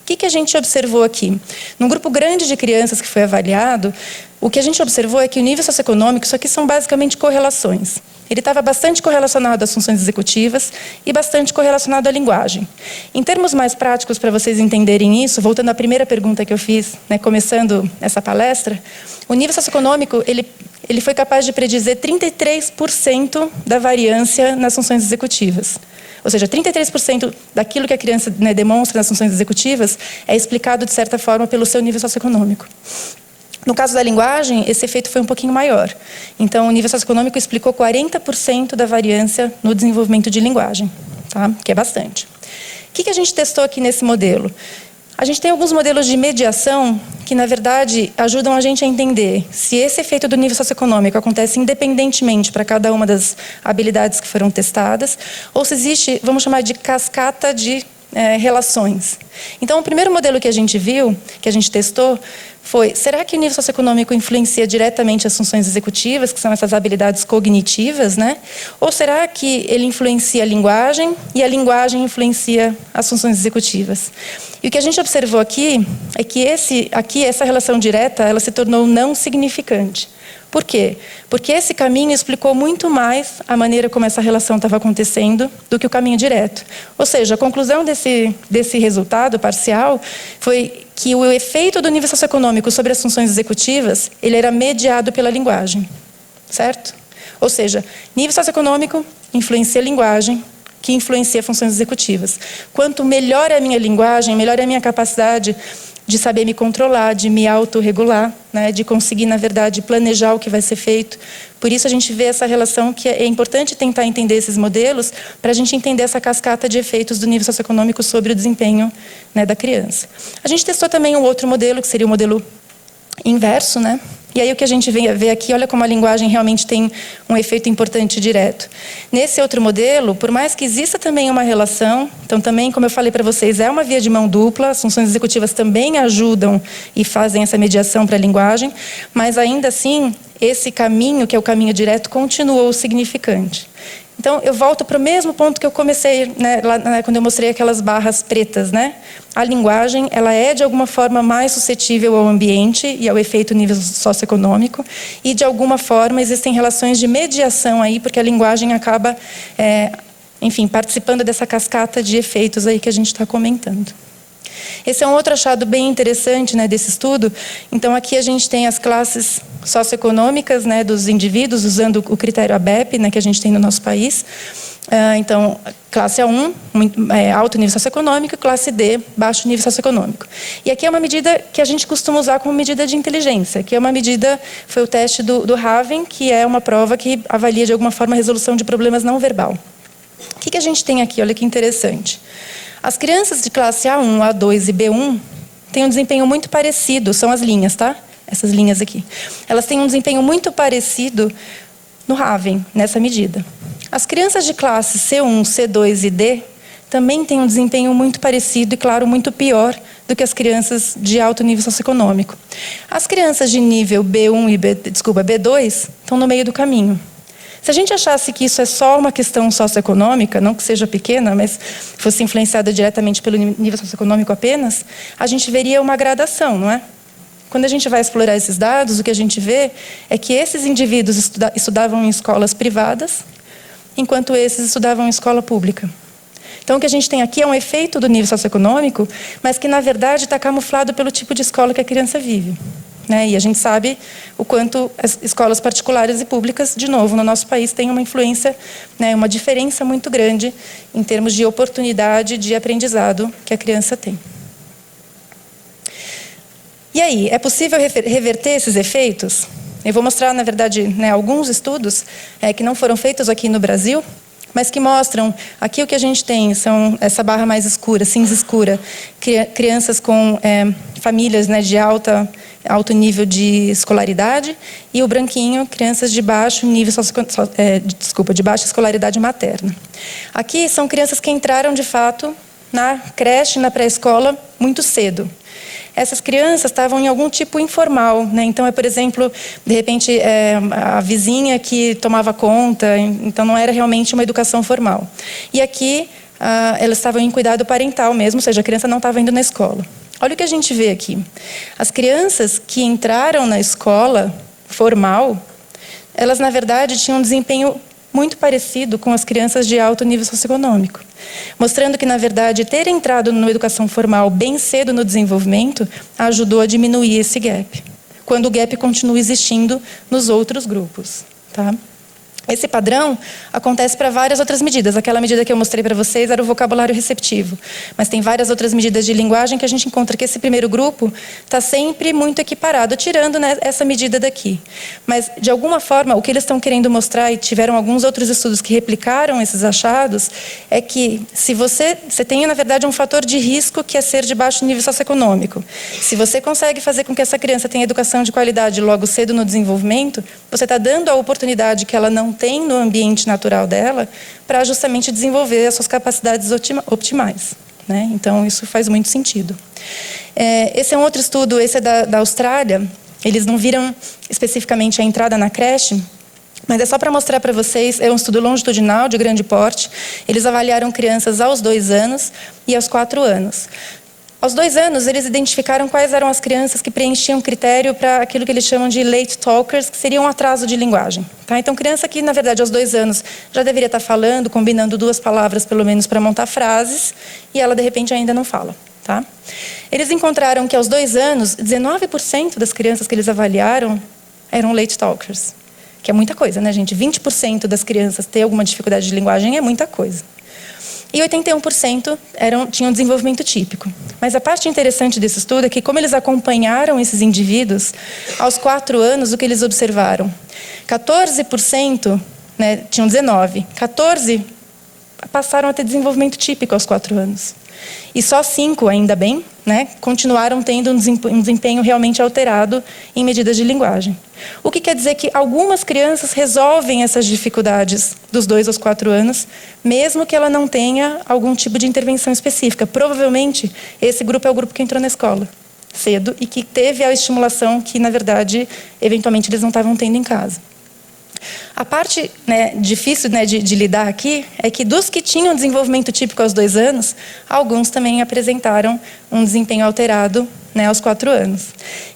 O que a gente observou aqui? Num grupo grande de crianças que foi avaliado, o que a gente observou é que o nível socioeconômico, isso aqui são basicamente correlações. Ele estava bastante correlacionado às funções executivas e bastante correlacionado à linguagem. Em termos mais práticos, para vocês entenderem isso, voltando à primeira pergunta que eu fiz, né, começando essa palestra, o nível socioeconômico, ele foi capaz de predizer 33% da variância nas funções executivas. Ou seja, 33% daquilo que a criança, né, demonstra nas funções executivas é explicado, de certa forma, pelo seu nível socioeconômico. No caso da linguagem, esse efeito foi um pouquinho maior. Então, o nível socioeconômico explicou 40% da variância no desenvolvimento de linguagem, tá? Que é bastante. O que a gente testou aqui nesse modelo? A gente tem alguns modelos de mediação que, na verdade, ajudam a gente a entender se esse efeito do nível socioeconômico acontece independentemente para cada uma das habilidades que foram testadas, ou se existe, vamos chamar de cascata de relações. Então, o primeiro modelo que a gente viu, que a gente testou, foi, será que o nível socioeconômico influencia diretamente as funções executivas, que são essas habilidades cognitivas, né? Ou será que ele influencia a linguagem e a linguagem influencia as funções executivas? E o que a gente observou aqui é que essa relação direta, ela se tornou não significante. Por quê? Porque esse caminho explicou muito mais a maneira como essa relação estava acontecendo do que o caminho direto. Ou seja, a conclusão desse resultado parcial foi que o efeito do nível socioeconômico sobre as funções executivas, ele era mediado pela linguagem, certo? Ou seja, nível socioeconômico influencia a linguagem, que influencia funções executivas. Quanto melhor é a minha linguagem, melhor é a minha capacidade de saber me controlar, de me autorregular, né, de conseguir, na verdade, planejar o que vai ser feito. Por isso a gente vê essa relação que é importante tentar entender esses modelos para a gente entender essa cascata de efeitos do nível socioeconômico sobre o desempenho, né, da criança. A gente testou também um outro modelo, que seria o modelo inverso, né? E aí o que a gente vê aqui, olha como a linguagem realmente tem um efeito importante direto. Nesse outro modelo, por mais que exista também uma relação, então também, como eu falei para vocês, é uma via de mão dupla, as funções executivas também ajudam e fazem essa mediação para a linguagem, mas ainda assim, esse caminho, que é o caminho direto, continuou significante. Então, eu volto para o mesmo ponto que eu comecei, né, lá, quando eu mostrei aquelas barras pretas, né? A linguagem, ela é, de alguma forma, mais suscetível ao ambiente e ao efeito nível socioeconômico, e, de alguma forma, existem relações de mediação aí, porque a linguagem acaba, enfim, participando dessa cascata de efeitos aí que a gente está comentando. Esse é um outro achado bem interessante, né, desse estudo. Então, aqui a gente tem as classes socioeconômicas, né, dos indivíduos, usando o critério ABEP, né, que a gente tem no nosso país. Então, classe A1, alto nível socioeconômico, classe D, baixo nível socioeconômico. E aqui é uma medida que a gente costuma usar como medida de inteligência, que é uma medida, foi o teste do Raven, que é uma prova que avalia, de alguma forma, a resolução de problemas não verbal. O que a gente tem aqui? Olha que interessante. As crianças de classe A1, A2 e B1 têm um desempenho muito parecido, são as linhas, tá? Essas linhas aqui. Elas têm um desempenho muito parecido no Raven, nessa medida. As crianças de classe C1, C2 e D também têm um desempenho muito parecido e, claro, muito pior do que as crianças de alto nível socioeconômico. As crianças de nível B1 e B2 estão no meio do caminho. Se a gente achasse que isso é só uma questão socioeconômica, não que seja pequena, mas fosse influenciada diretamente pelo nível socioeconômico apenas, a gente veria uma gradação, não é? Quando a gente vai explorar esses dados, o que a gente vê é que esses indivíduos estudavam em escolas privadas, enquanto esses estudavam em escola pública. Então, o que a gente tem aqui é um efeito do nível socioeconômico, mas que, na verdade, está camuflado pelo tipo de escola que a criança vive. Né? E a gente sabe o quanto as escolas particulares e públicas, de novo, no nosso país, têm uma influência, né, uma diferença muito grande em termos de oportunidade de aprendizado que a criança tem. E aí, é possível reverter esses efeitos? Eu vou mostrar, na verdade, né, alguns estudos que não foram feitos aqui no Brasil, mas que mostram, aqui o que a gente tem são essa barra mais escura, cinza escura, crianças com famílias, né, de alto nível de escolaridade, e o branquinho, crianças de baixo nível de baixa escolaridade materna. Aqui são crianças que entraram, de fato, na creche, na pré-escola, muito cedo. Essas crianças estavam em algum tipo informal, né? Então, por exemplo, de repente, a vizinha que tomava conta, então não era realmente uma educação formal. E aqui, elas estavam em cuidado parental mesmo, ou seja, a criança não estava indo na escola. Olha o que a gente vê aqui. As crianças que entraram na escola formal, elas, na verdade, tinham um desempenho muito parecido com as crianças de alto nível socioeconômico, mostrando que, na verdade, ter entrado na educação formal bem cedo no desenvolvimento ajudou a diminuir esse gap, quando o gap continua existindo nos outros grupos. Tá? Esse padrão acontece para várias outras medidas. Aquela medida que eu mostrei para vocês era o vocabulário receptivo. Mas tem várias outras medidas de linguagem que a gente encontra que esse primeiro grupo está sempre muito equiparado, tirando, né, essa medida daqui. Mas, de alguma forma, o que eles estão querendo mostrar, e tiveram alguns outros estudos que replicaram esses achados, é que se você tem, na verdade, um fator de risco que é ser de baixo nível socioeconômico. Se você consegue fazer com que essa criança tenha educação de qualidade logo cedo no desenvolvimento, você está dando a oportunidade que ela não tem no ambiente natural dela para justamente desenvolver as suas capacidades optimais. Né? Então, isso faz muito sentido. Esse é um outro estudo, esse é da Austrália. Eles não viram especificamente a entrada na creche, mas é só para mostrar para vocês, é um estudo longitudinal de grande porte. Eles avaliaram crianças aos 2 anos e aos 4 anos. Aos 2 anos, eles identificaram quais eram as crianças que preenchiam critério para aquilo que eles chamam de late talkers, que seria um atraso de linguagem. Tá? Então, criança que, na verdade, aos 2 anos já deveria estar falando, combinando 2 palavras, pelo menos, para montar frases, e ela, de repente, ainda não fala. Tá? Eles encontraram que, aos 2 anos, 19% das crianças que eles avaliaram eram late talkers, que é muita coisa, né, gente? 20% das crianças ter alguma dificuldade de linguagem é muita coisa. E 81% tinham desenvolvimento típico. Mas a parte interessante desse estudo é que, como eles acompanharam esses indivíduos, aos 4 anos, o que eles observaram? 14%, né, tinham 19%, 14% passaram a ter desenvolvimento típico aos 4 anos. E só 5%, ainda bem, né, continuaram tendo um desempenho realmente alterado em medidas de linguagem. O que quer dizer que algumas crianças resolvem essas dificuldades dos 2 aos 4 anos, mesmo que ela não tenha algum tipo de intervenção específica. Provavelmente, esse grupo é o grupo que entrou na escola cedo e que teve a estimulação que, na verdade, eventualmente eles não estavam tendo em casa. A parte, né, difícil, né, de lidar aqui é que dos que tinham desenvolvimento típico aos 2 anos, alguns também apresentaram um desempenho alterado, né, aos 4 anos.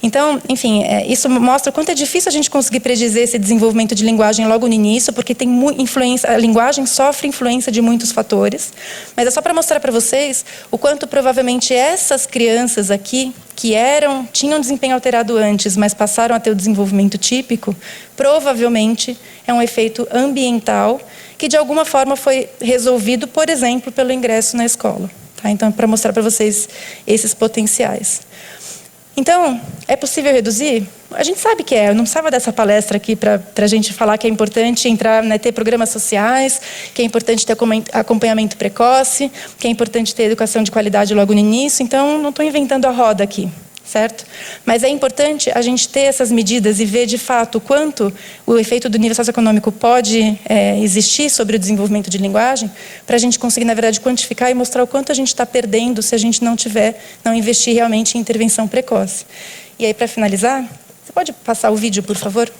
Então, enfim, isso mostra o quanto é difícil a gente conseguir predizer esse desenvolvimento de linguagem logo no início, porque tem influência, a linguagem sofre influência de muitos fatores. Mas é só para mostrar para vocês o quanto provavelmente essas crianças aqui, que tinham desempenho alterado antes, mas passaram a ter o desenvolvimento típico, provavelmente é um efeito ambiental que de alguma forma foi resolvido, por exemplo, pelo ingresso na escola. Tá? Então, para mostrar para vocês esses potenciais. Então, é possível reduzir? A gente sabe que é. Eu não precisava dessa palestra aqui para a gente falar que é importante entrar, né, ter programas sociais, que é importante ter acompanhamento precoce, que é importante ter educação de qualidade logo no início. Então, não estou inventando a roda aqui, certo? Mas é importante a gente ter essas medidas e ver, de fato, o quanto o efeito do nível socioeconômico pode existir sobre o desenvolvimento de linguagem, para a gente conseguir, na verdade, quantificar e mostrar o quanto a gente está perdendo se a gente não investir realmente em intervenção precoce. E aí, para finalizar, você pode passar o vídeo, por favor?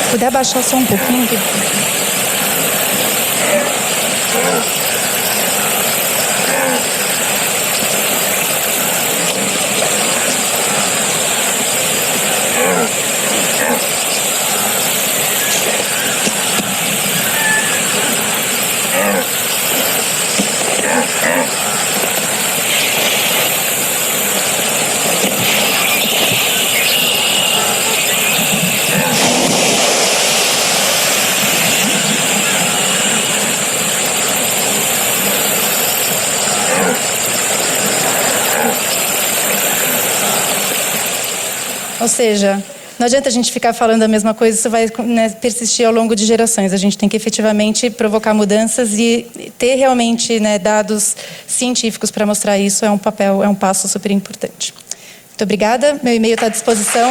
Se puder abaixar só um pouquinho. Ou seja, não adianta a gente ficar falando a mesma coisa, isso vai, né, persistir ao longo de gerações. A gente tem que efetivamente provocar mudanças e ter realmente, né, dados científicos para mostrar isso. É um passo super importante. Muito obrigada. Meu e-mail está à disposição.